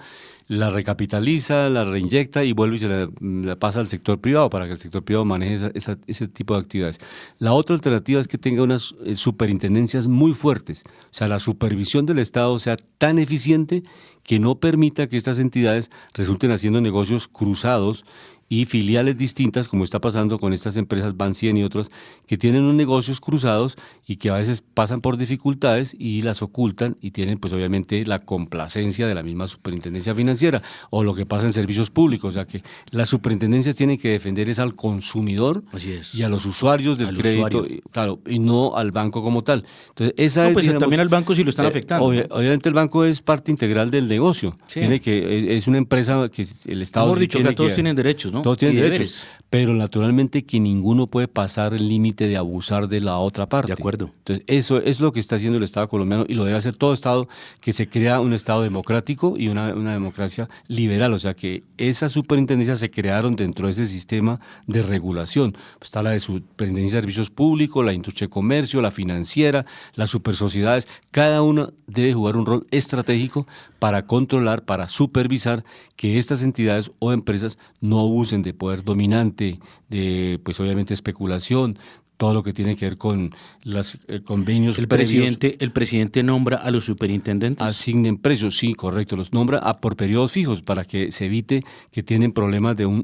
la recapitaliza, la reinyecta y vuelve y se la pasa al sector privado para que el sector privado maneje ese tipo de actividades. La otra alternativa es que tenga unas superintendencias muy fuertes. O sea, la supervisión del Estado sea tan eficiente que no permita que estas entidades resulten haciendo negocios cruzados y filiales distintas, como está pasando con estas empresas Ban 100 y otras, que tienen unos negocios cruzados y que a veces pasan por dificultades y las ocultan y tienen pues obviamente la complacencia de la misma superintendencia financiera o lo que pasa en servicios públicos, o sea que las superintendencias tienen que defender es al consumidor Así es. y a los usuarios del Al crédito, usuario. claro, y no al banco como tal. Entonces, esa No, es, pues digamos, también al banco sí lo están afectando. ¿no? Obviamente el banco es parte integral del negocio. Sí. Es una empresa que el Estado Mejor sí dicho, que tiene todos tienen derechos, ¿no? Todos tienen Y derechos, deberes. pero naturalmente que ninguno puede pasar el límite de abusar de la otra parte. De acuerdo. Entonces, eso es lo que está haciendo el Estado colombiano y lo debe hacer todo Estado que se crea un Estado democrático y una democracia liberal. O sea, que esas superintendencias se crearon dentro de ese sistema de regulación. Pues está la de Superintendencia de Servicios Públicos, la Industria de Comercio, la financiera, las supersociedades. Cada una debe jugar un rol estratégico para controlar, para supervisar que estas entidades o empresas no abusen de poder dominante, de pues obviamente especulación, todo lo que tiene que ver con los convenios El previos. presidente nombra a los superintendentes. Asignen precios, sí, correcto, los nombra por periodos fijos para que se evite que tienen problemas de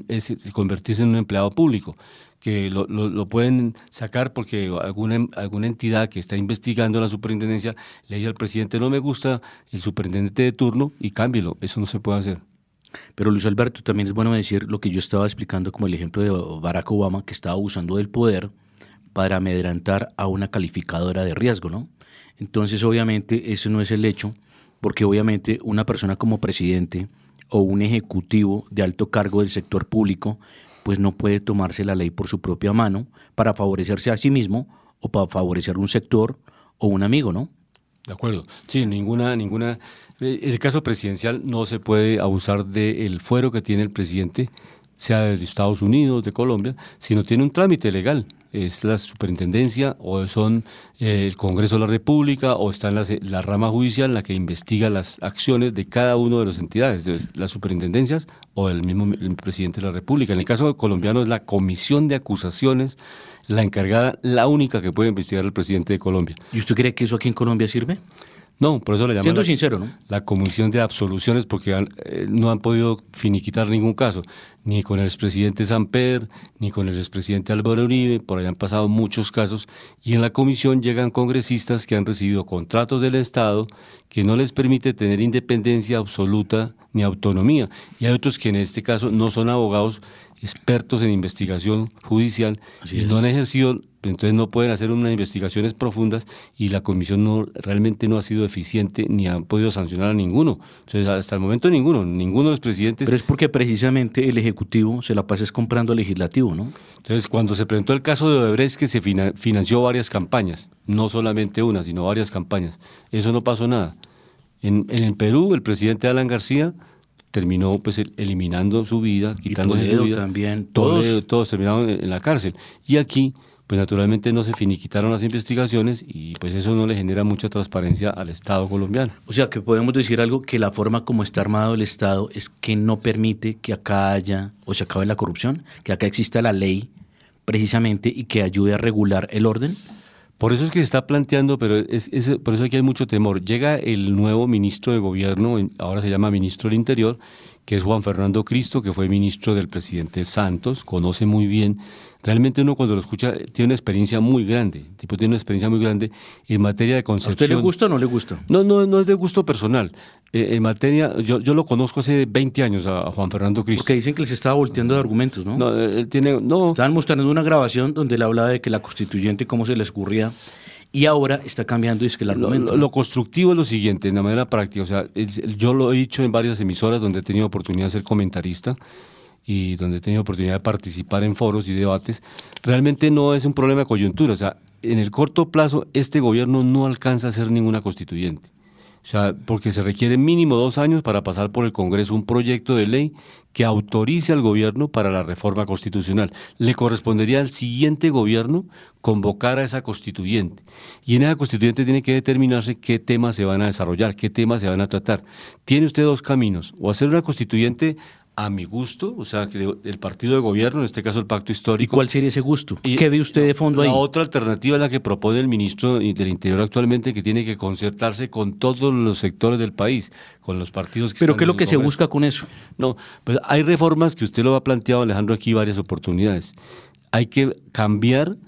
convertirse en un empleado público, que lo pueden sacar porque alguna entidad que está investigando la superintendencia le dice al presidente: no me gusta el superintendente de turno y cámbielo. Eso no se puede hacer. Pero Luis Alberto, también es bueno decir lo que yo estaba explicando como el ejemplo de Barack Obama, que estaba abusando del poder para amedrentar a una calificadora de riesgo, ¿no? Entonces, obviamente, eso no es el hecho, porque obviamente una persona como presidente o un ejecutivo de alto cargo del sector público, pues no puede tomarse la ley por su propia mano para favorecerse a sí mismo o para favorecer un sector o un amigo, ¿no? De acuerdo. Sí, ninguna. En el caso presidencial no se puede abusar del fuero que tiene el presidente, sea de Estados Unidos, de Colombia, sino tiene un trámite legal. Es la superintendencia o son el Congreso de la República o está en la rama judicial en la que investiga las acciones de cada una de las entidades, de las superintendencias o el presidente de la República. En el caso colombiano es la Comisión de Acusaciones la encargada, la única que puede investigar al presidente de Colombia. ¿Y usted cree que eso aquí en Colombia sirve? No, por eso le llaman Siendo sincero, ¿no? la Comisión de Absoluciones, porque no han podido finiquitar ningún caso, ni con el expresidente Samper, ni con el expresidente Álvaro Uribe. Por ahí han pasado muchos casos, y en la comisión llegan congresistas que han recibido contratos del Estado que no les permite tener independencia absoluta ni autonomía, y hay otros que en este caso no son abogados expertos en investigación judicial y no han ejercido, entonces no pueden hacer unas investigaciones profundas, y la comisión realmente no ha sido eficiente ni han podido sancionar a ninguno. Entonces, hasta el momento ninguno de los presidentes. Pero es porque precisamente el Ejecutivo se la pasa comprando al Legislativo, ¿no? Entonces, cuando se presentó el caso de Odebrecht, que se financió varias campañas, no solamente una, sino varias campañas, eso no pasó nada. En el Perú, el presidente Alan García terminó pues eliminando su vida, quitándose su vida. También, todos terminaron en la cárcel. Y aquí, pues naturalmente no se finiquitaron las investigaciones, y pues eso no le genera mucha transparencia al Estado colombiano. O sea, que podemos decir algo, que la forma como está armado el Estado es que no permite que acá haya o se acabe la corrupción, que acá exista la ley precisamente y que ayude a regular el orden. Por eso es que se está planteando, pero por eso aquí hay mucho temor. Llega el nuevo ministro de Gobierno, ahora se llama ministro del Interior, que es Juan Fernando Cristo, que fue ministro del presidente Santos, conoce muy bien. Realmente uno cuando lo escucha tiene una experiencia muy grande, tiene una experiencia muy grande en materia de concepción. ¿A usted le gusta o no le gusta? No es de gusto personal. En materia, yo lo conozco hace 20 años a Juan Fernando Cristo. Porque dicen que les estaba volteando de argumentos, ¿no? No, él tiene, no. Estaban mostrando una grabación donde él hablaba de que la constituyente cómo se les ocurría, y ahora está cambiando, y es que el argumento. Lo constructivo es lo siguiente, en la manera práctica. O sea, yo lo he dicho en varias emisoras donde he tenido oportunidad de ser comentarista y donde he tenido oportunidad de participar en foros y debates. Realmente no es un problema de coyuntura. O sea, en el corto plazo este gobierno no alcanza a hacer ninguna constituyente. O sea, porque se requiere mínimo 2 años para pasar por el Congreso un proyecto de ley que autorice al gobierno para la reforma constitucional. Le correspondería al siguiente gobierno convocar a esa constituyente. Y en esa constituyente tiene que determinarse qué temas se van a desarrollar, qué temas se van a tratar. Tiene usted 2 caminos: o hacer una constituyente a mi gusto, o sea, que el partido de gobierno, en este caso el Pacto Histórico. ¿Y cuál sería ese gusto? ¿Qué ve usted de fondo ahí? La otra alternativa es la que propone el ministro del Interior actualmente, que tiene que concertarse con todos los sectores del país, con los partidos que ¿Pero están qué es lo en el que se Congreso. busca con eso? No, pues hay reformas que usted lo ha planteado, Alejandro, aquí varias oportunidades. Hay que cambiar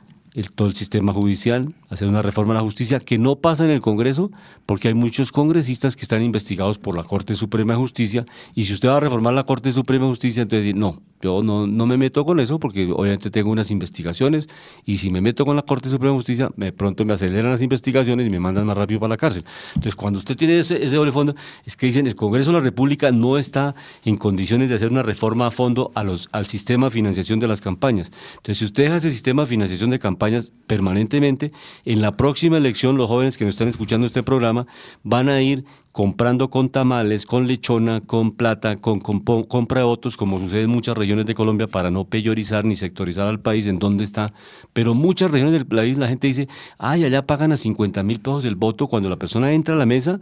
todo el sistema judicial, hacer una reforma a la justicia que no pasa en el Congreso, porque hay muchos congresistas que están investigados por la Corte Suprema de Justicia, y si usted va a reformar la Corte Suprema de Justicia, entonces no, yo no me meto con eso, porque obviamente tengo unas investigaciones, y si me meto con la Corte Suprema de Justicia, pronto me aceleran las investigaciones y me mandan más rápido para la cárcel. Entonces, cuando usted tiene ese doble fondo, es que dicen el Congreso de la República no está en condiciones de hacer una reforma a fondo al sistema de financiación de las campañas. Entonces, si usted deja ese sistema de financiación de campañas permanentemente, en la próxima elección los jóvenes que nos están escuchando este programa van a ir comprando con tamales, con lechona, con plata, con compra de votos, como sucede en muchas regiones de Colombia, para no peyorizar ni sectorizar al país en donde está. Pero muchas regiones del país la gente dice, ay, allá pagan a 50.000 pesos el voto. Cuando la persona entra a la mesa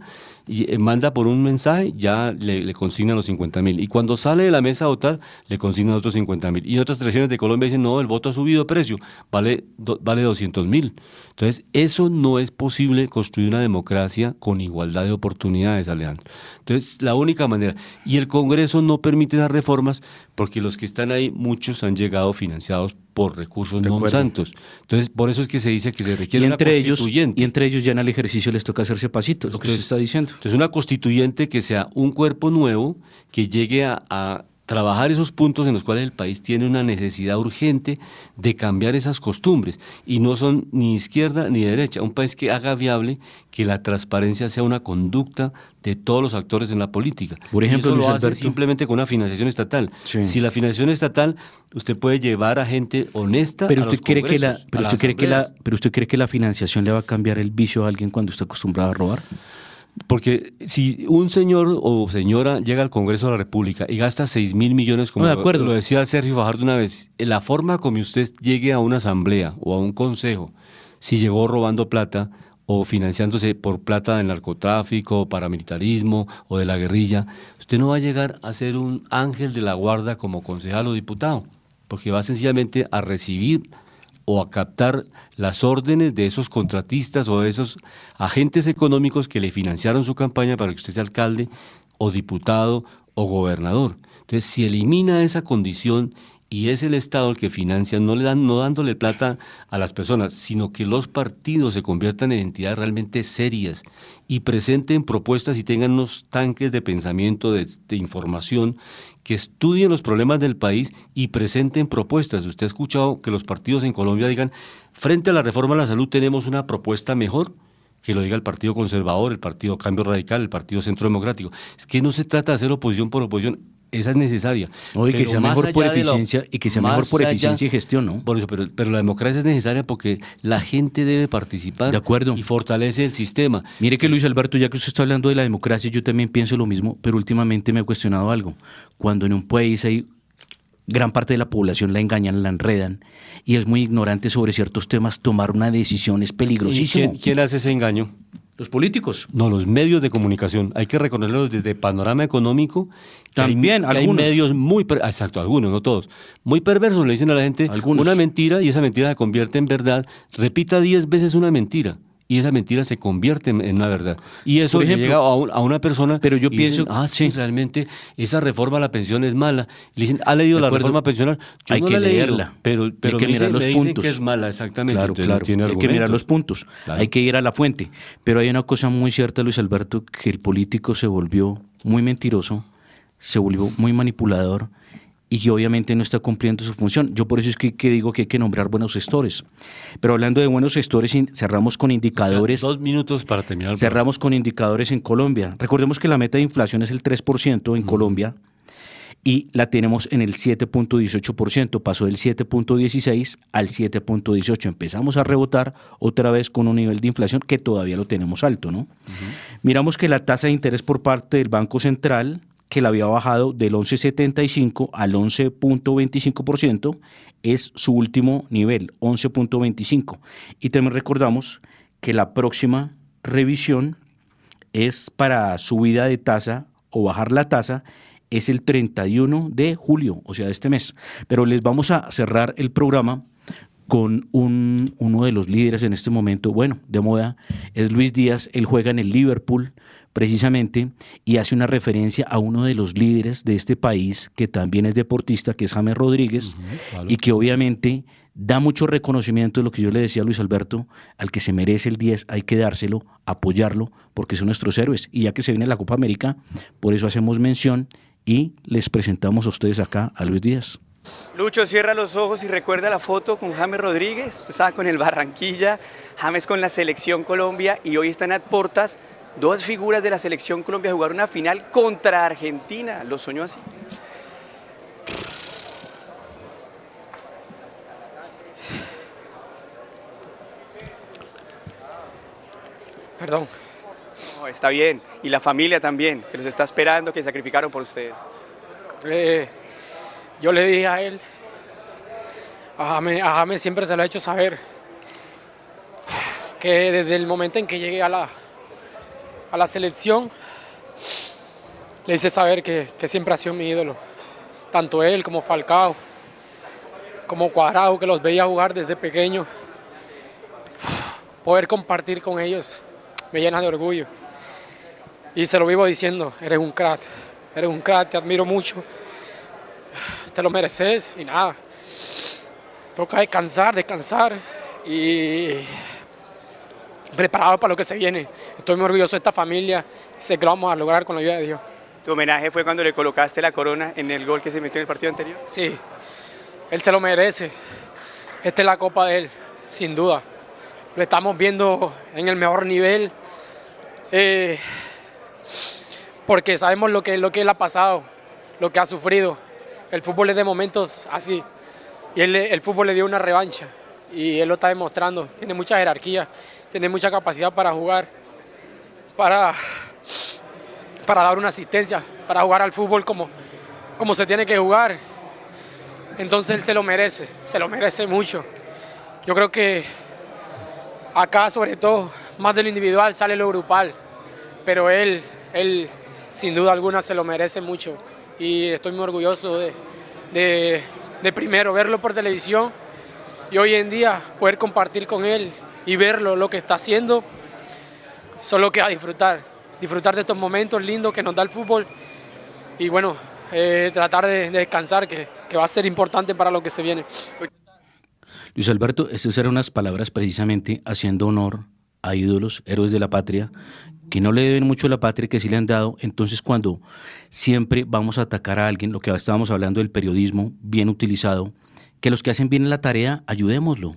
y manda por un mensaje, ya le consignan los 50.000. Y cuando sale de la mesa a votar, le consignan otros 50.000. Y en otras regiones de Colombia dicen, no, el voto ha subido de precio, vale 200.000. Entonces, eso no es posible construir una democracia con igualdad de oportunidades, Alejandro. Entonces, la única manera, y el Congreso no permite esas reformas porque los que están ahí, muchos han llegado financiados por recursos De non acuerdo. santos. Entonces, por eso es que se dice que se requiere Y una entre ellos, constituyente. y entre ellos ya en el ejercicio les toca hacerse pasitos, lo que se está diciendo. Entonces, una constituyente que sea un cuerpo nuevo, que llegue a trabajar esos puntos en los cuales el país tiene una necesidad urgente de cambiar esas costumbres. Y no son ni izquierda ni derecha. Un país que haga viable que la transparencia sea una conducta de todos los actores en la política. Por ejemplo, y eso Luis lo hace Alberto. simplemente con una financiación estatal. Sí. Si la financiación estatal, usted puede llevar a gente honesta Pero a usted los cree que congresos, a las asambleas. pero usted cree que la financiación le va a cambiar el vicio a alguien cuando está acostumbrado a robar. Porque si un señor o señora llega al Congreso de la República y gasta 6.000 millones, como No, de acuerdo. lo decía Sergio Fajardo una vez, la forma como usted llegue a una asamblea o a un consejo, si llegó robando plata o financiándose por plata del narcotráfico, paramilitarismo o de la guerrilla, usted no va a llegar a ser un ángel de la guarda como concejal o diputado, porque va sencillamente a recibir o a captar las órdenes de esos contratistas o de esos agentes económicos que le financiaron su campaña para que usted sea alcalde o diputado o gobernador. Entonces, si elimina esa condición y es el Estado el que financia, no dándole plata a las personas, sino que los partidos se conviertan en entidades realmente serias y presenten propuestas y tengan unos tanques de pensamiento, de información, que estudien los problemas del país y presenten propuestas. Usted ha escuchado que los partidos en Colombia digan, frente a la reforma a la salud tenemos una propuesta mejor, que lo diga el Partido Conservador, el Partido Cambio Radical, el Partido Centro Democrático. Es que no se trata de hacer oposición por oposición, esa es necesaria. No, y que Pero sea más mejor por allá de eficiencia, y que sea mejor más por allá- eficiencia y gestión, ¿no? Por eso, pero la democracia es necesaria porque la gente debe participar. De acuerdo. Y fortalece el sistema. Mire que Luis Alberto, ya que usted está hablando de la democracia, yo también pienso lo mismo, pero últimamente me he cuestionado algo. Cuando en un país hay gran parte de la población la engañan, la enredan, y es muy ignorante sobre ciertos temas, tomar una decisión es ¿Y peligrosísimo. quién hace ese engaño? Los políticos. No, los medios de comunicación. Hay que reconocerlos desde Panorama Económico. Que También, que hay algunos. medios muy, exacto, algunos, no todos, muy perversos. Le dicen a la gente Algunos. una mentira y esa mentira se convierte en verdad. Repita 10 veces una mentira y esa mentira se convierte en una verdad. Y eso Por le ejemplo, llega a una persona. pero yo y pienso- dicen, sí, sí. realmente esa reforma a la pensión es mala. Le dicen, ¿ha leído De la acuerdo. reforma pensional? Yo Hay no que la he leído, leerla. pero Hay que me mirar dicen, los me dicen puntos. que es mala, exactamente. Claro, Entonces, claro. no tiene Hay que mirar argumentos. los puntos. Claro. Hay que ir a la fuente. Pero hay una cosa muy cierta, Luis Alberto, que el político se volvió muy mentiroso, se volvió muy manipulador y que obviamente no está cumpliendo su función. Yo por eso es que digo que hay que nombrar buenos gestores. Pero hablando de buenos gestores, cerramos con indicadores. 2 minutos para terminar. Cerramos con indicadores en Colombia. Recordemos que la meta de inflación es el 3% en Colombia y la tenemos en el 7.18%. Pasó del 7.16 al 7.18. Empezamos a rebotar otra vez con un nivel de inflación que todavía lo tenemos alto, ¿no? Miramos que la tasa de interés por parte del Banco Central, que la había bajado del 11.75 al 11.25%, es su último nivel, 11.25. Y también recordamos que la próxima revisión es para subida de tasa o bajar la tasa, es el 31 de julio, o sea, de este mes. Pero les vamos a cerrar el programa con uno de los líderes en este momento, bueno, de moda, es Luis Díaz. Él juega en el Liverpool precisamente y hace una referencia a uno de los líderes de este país que también es deportista, que es James Rodríguez, claro. y que obviamente da mucho reconocimiento de lo que yo le decía a Luis Alberto, al que se merece el 10 hay que dárselo, apoyarlo, porque son nuestros héroes. Y ya que se viene la Copa América, por eso hacemos mención y les presentamos a ustedes acá a Luis Díaz. Lucho, cierra los ojos y recuerda la foto con James Rodríguez. Usted estaba con el Barranquilla, James con la Selección Colombia y hoy están a portas dos figuras de la Selección Colombia a jugar una final contra Argentina. Lo soñó así. Perdón. No, está bien. Y la familia también, que los está esperando, que sacrificaron por ustedes. Yo le dije a él, a James siempre se lo he hecho saber, que desde el momento en que llegué a la selección, le hice saber que siempre ha sido mi ídolo. Tanto él como Falcao, como Cuadrado, que los veía jugar desde pequeño. Poder compartir con ellos me llena de orgullo. Y se lo vivo diciendo, eres un crack, te admiro mucho, te lo mereces y nada. Toca descansar y preparado para lo que se viene. Estoy muy orgulloso de esta familia, sé que lo vamos a lograr con la ayuda de Dios. ¿Tu homenaje fue cuando le colocaste la corona en el gol que se metió en el partido anterior? Sí, él se lo merece. Esta es la copa de él, sin duda. Lo estamos viendo en el mejor nivel, porque sabemos lo que él ha pasado, lo que ha sufrido. El fútbol es de momentos así, y el fútbol le dio una revancha, y él lo está demostrando. Tiene mucha jerarquía, tiene mucha capacidad para jugar, para dar una asistencia, para jugar al fútbol como se tiene que jugar. Entonces él se lo merece mucho. Yo creo que acá, sobre todo, más de lo individual sale lo grupal, pero él sin duda alguna se lo merece mucho, y estoy muy orgulloso de primero verlo por televisión y hoy en día poder compartir con él y verlo, lo que está haciendo. Solo queda disfrutar de estos momentos lindos que nos da el fútbol y bueno, tratar de descansar, que va a ser importante para lo que se viene. Luis Alberto, estas eran unas palabras precisamente haciendo honor a ídolos, héroes de la patria, que no le deben mucho a la patria, que sí le han dado. Entonces, cuando siempre vamos a atacar a alguien, lo que estábamos hablando del periodismo bien utilizado, que los que hacen bien la tarea, ayudémoslo,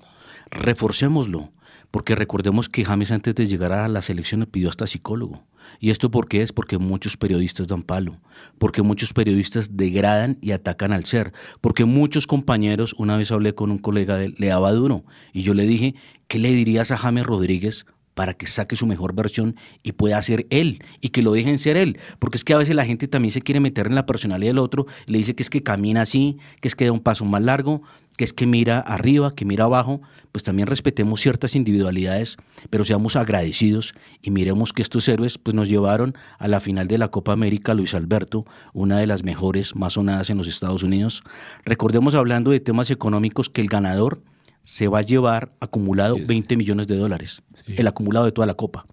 reforcémoslo, porque recordemos que James antes de llegar a la selección le pidió hasta psicólogo. ¿Y esto por qué es? Porque muchos periodistas dan palo, porque muchos periodistas degradan y atacan al ser, porque muchos compañeros, una vez hablé con un colega de él, le daba duro, y yo le dije, ¿qué le dirías a James Rodríguez para que saque su mejor versión y pueda ser él, y que lo dejen ser él? Porque es que a veces la gente también se quiere meter en la personalidad del otro, le dice que es que camina así, que es que da un paso más largo, que es que mira arriba, que mira abajo. Pues también respetemos ciertas individualidades, pero seamos agradecidos y miremos que estos héroes pues nos llevaron a la final de la Copa América. Luis Alberto, una de las mejores, más sonadas en los Estados Unidos. Recordemos, hablando de temas económicos, que el ganador se va a llevar acumulado 20 millones de dólares, el acumulado de toda la Copa.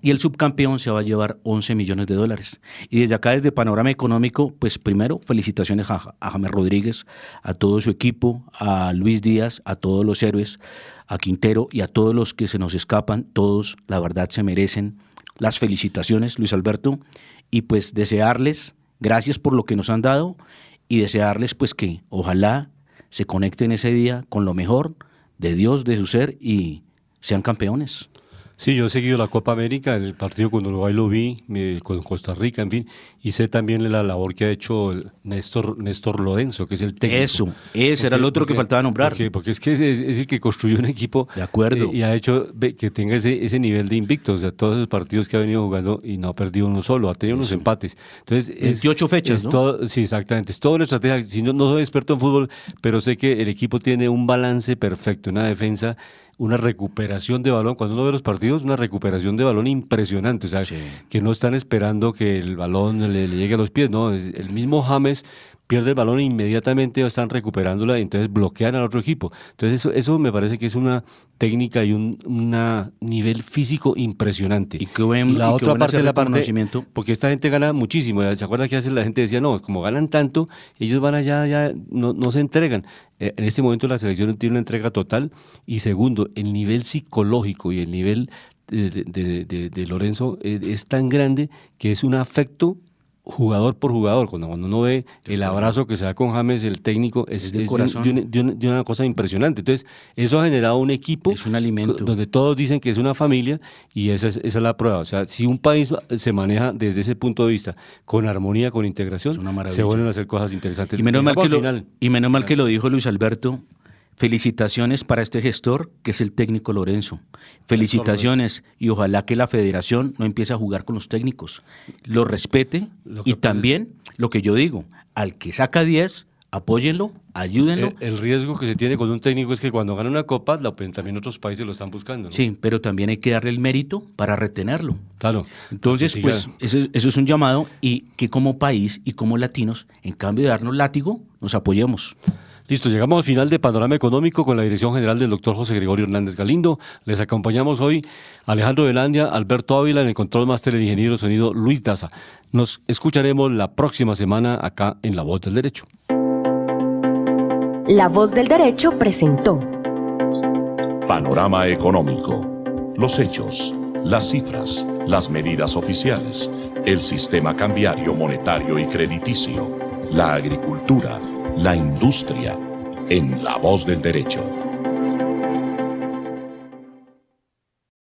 Y el subcampeón se va a llevar 11 millones de dólares. Y desde acá, desde Panorama Económico, pues primero, felicitaciones a James Rodríguez, a todo su equipo, a Luis Díaz, a todos los héroes, a Quintero y a todos los que se nos escapan. Todos, la verdad, se merecen las felicitaciones, Luis Alberto. Y pues desearles gracias por lo que nos han dado, y desearles pues que ojalá se conecten ese día con lo mejor de Dios, de su ser, y sean campeones. Sí, yo he seguido la Copa América, el partido con Uruguay lo vi, con Costa Rica, en fin, y sé también la labor que ha hecho Néstor Lorenzo, que es el técnico. Ese era el otro que faltaba nombrar. Porque es que es el que construyó un equipo. De acuerdo. Y ha hecho que tenga ese nivel de invicto, o sea, todos esos partidos que ha venido jugando y no ha perdido uno solo, ha tenido unos empates. Entonces, 28 fechas, ¿no? Todo, sí, exactamente. Es toda una estrategia. Si no soy experto en fútbol, pero sé que el equipo tiene un balance perfecto, una defensa, una recuperación de balón. Cuando uno ve los partidos, una recuperación de balón impresionante, o sea, que no están esperando que el balón le llegue a los pies, no, el mismo James pierde el balón e inmediatamente están recuperándola y entonces bloquean al otro equipo. Entonces eso me parece que es una técnica y un nivel físico impresionante. Y la otra parte de la parte, conocimiento, porque esta gente gana muchísimo. ¿Se acuerda que hace la gente decía, no, como ganan tanto, ellos van allá, ya no se entregan? En este momento la selección tiene una entrega total. Y segundo, el nivel psicológico y el nivel de Lorenzo es tan grande que es un afecto jugador por jugador. Cuando uno ve el abrazo que se da con James, el técnico, es de una cosa impresionante. Entonces, eso ha generado un equipo, es un alimento, donde todos dicen que es una familia, y esa es la prueba. O sea, si un país se maneja desde ese punto de vista, con armonía, con integración, se vuelven a hacer cosas interesantes. Y menos mal que lo dijo Luis Alberto, Felicitaciones para este gestor, que es el técnico Lorenzo. Felicitaciones, y ojalá que la federación no empiece a jugar con los técnicos, lo respete, y también lo que yo digo, al que saca 10, apóyenlo, ayúdenlo. El riesgo que se tiene con un técnico es que cuando gana una copa, también otros países lo están buscando, ¿no? Sí, pero también hay que darle el mérito para retenerlo. Claro. Entonces, pues, eso es un llamado, y que como país y como latinos, en cambio de darnos látigo, nos apoyemos. Listo, llegamos al final de Panorama Económico con la dirección general del doctor José Gregorio Hernández Galindo. Les acompañamos hoy Alejandro Velandia, Alberto Ávila, en el control máster, el ingeniero de sonido Luis Daza. Nos escucharemos la próxima semana acá en La Voz del Derecho. La Voz del Derecho presentó Panorama Económico. Los hechos, las cifras, las medidas oficiales, el sistema cambiario, monetario y crediticio, la agricultura, la industria, en La Voz del Derecho.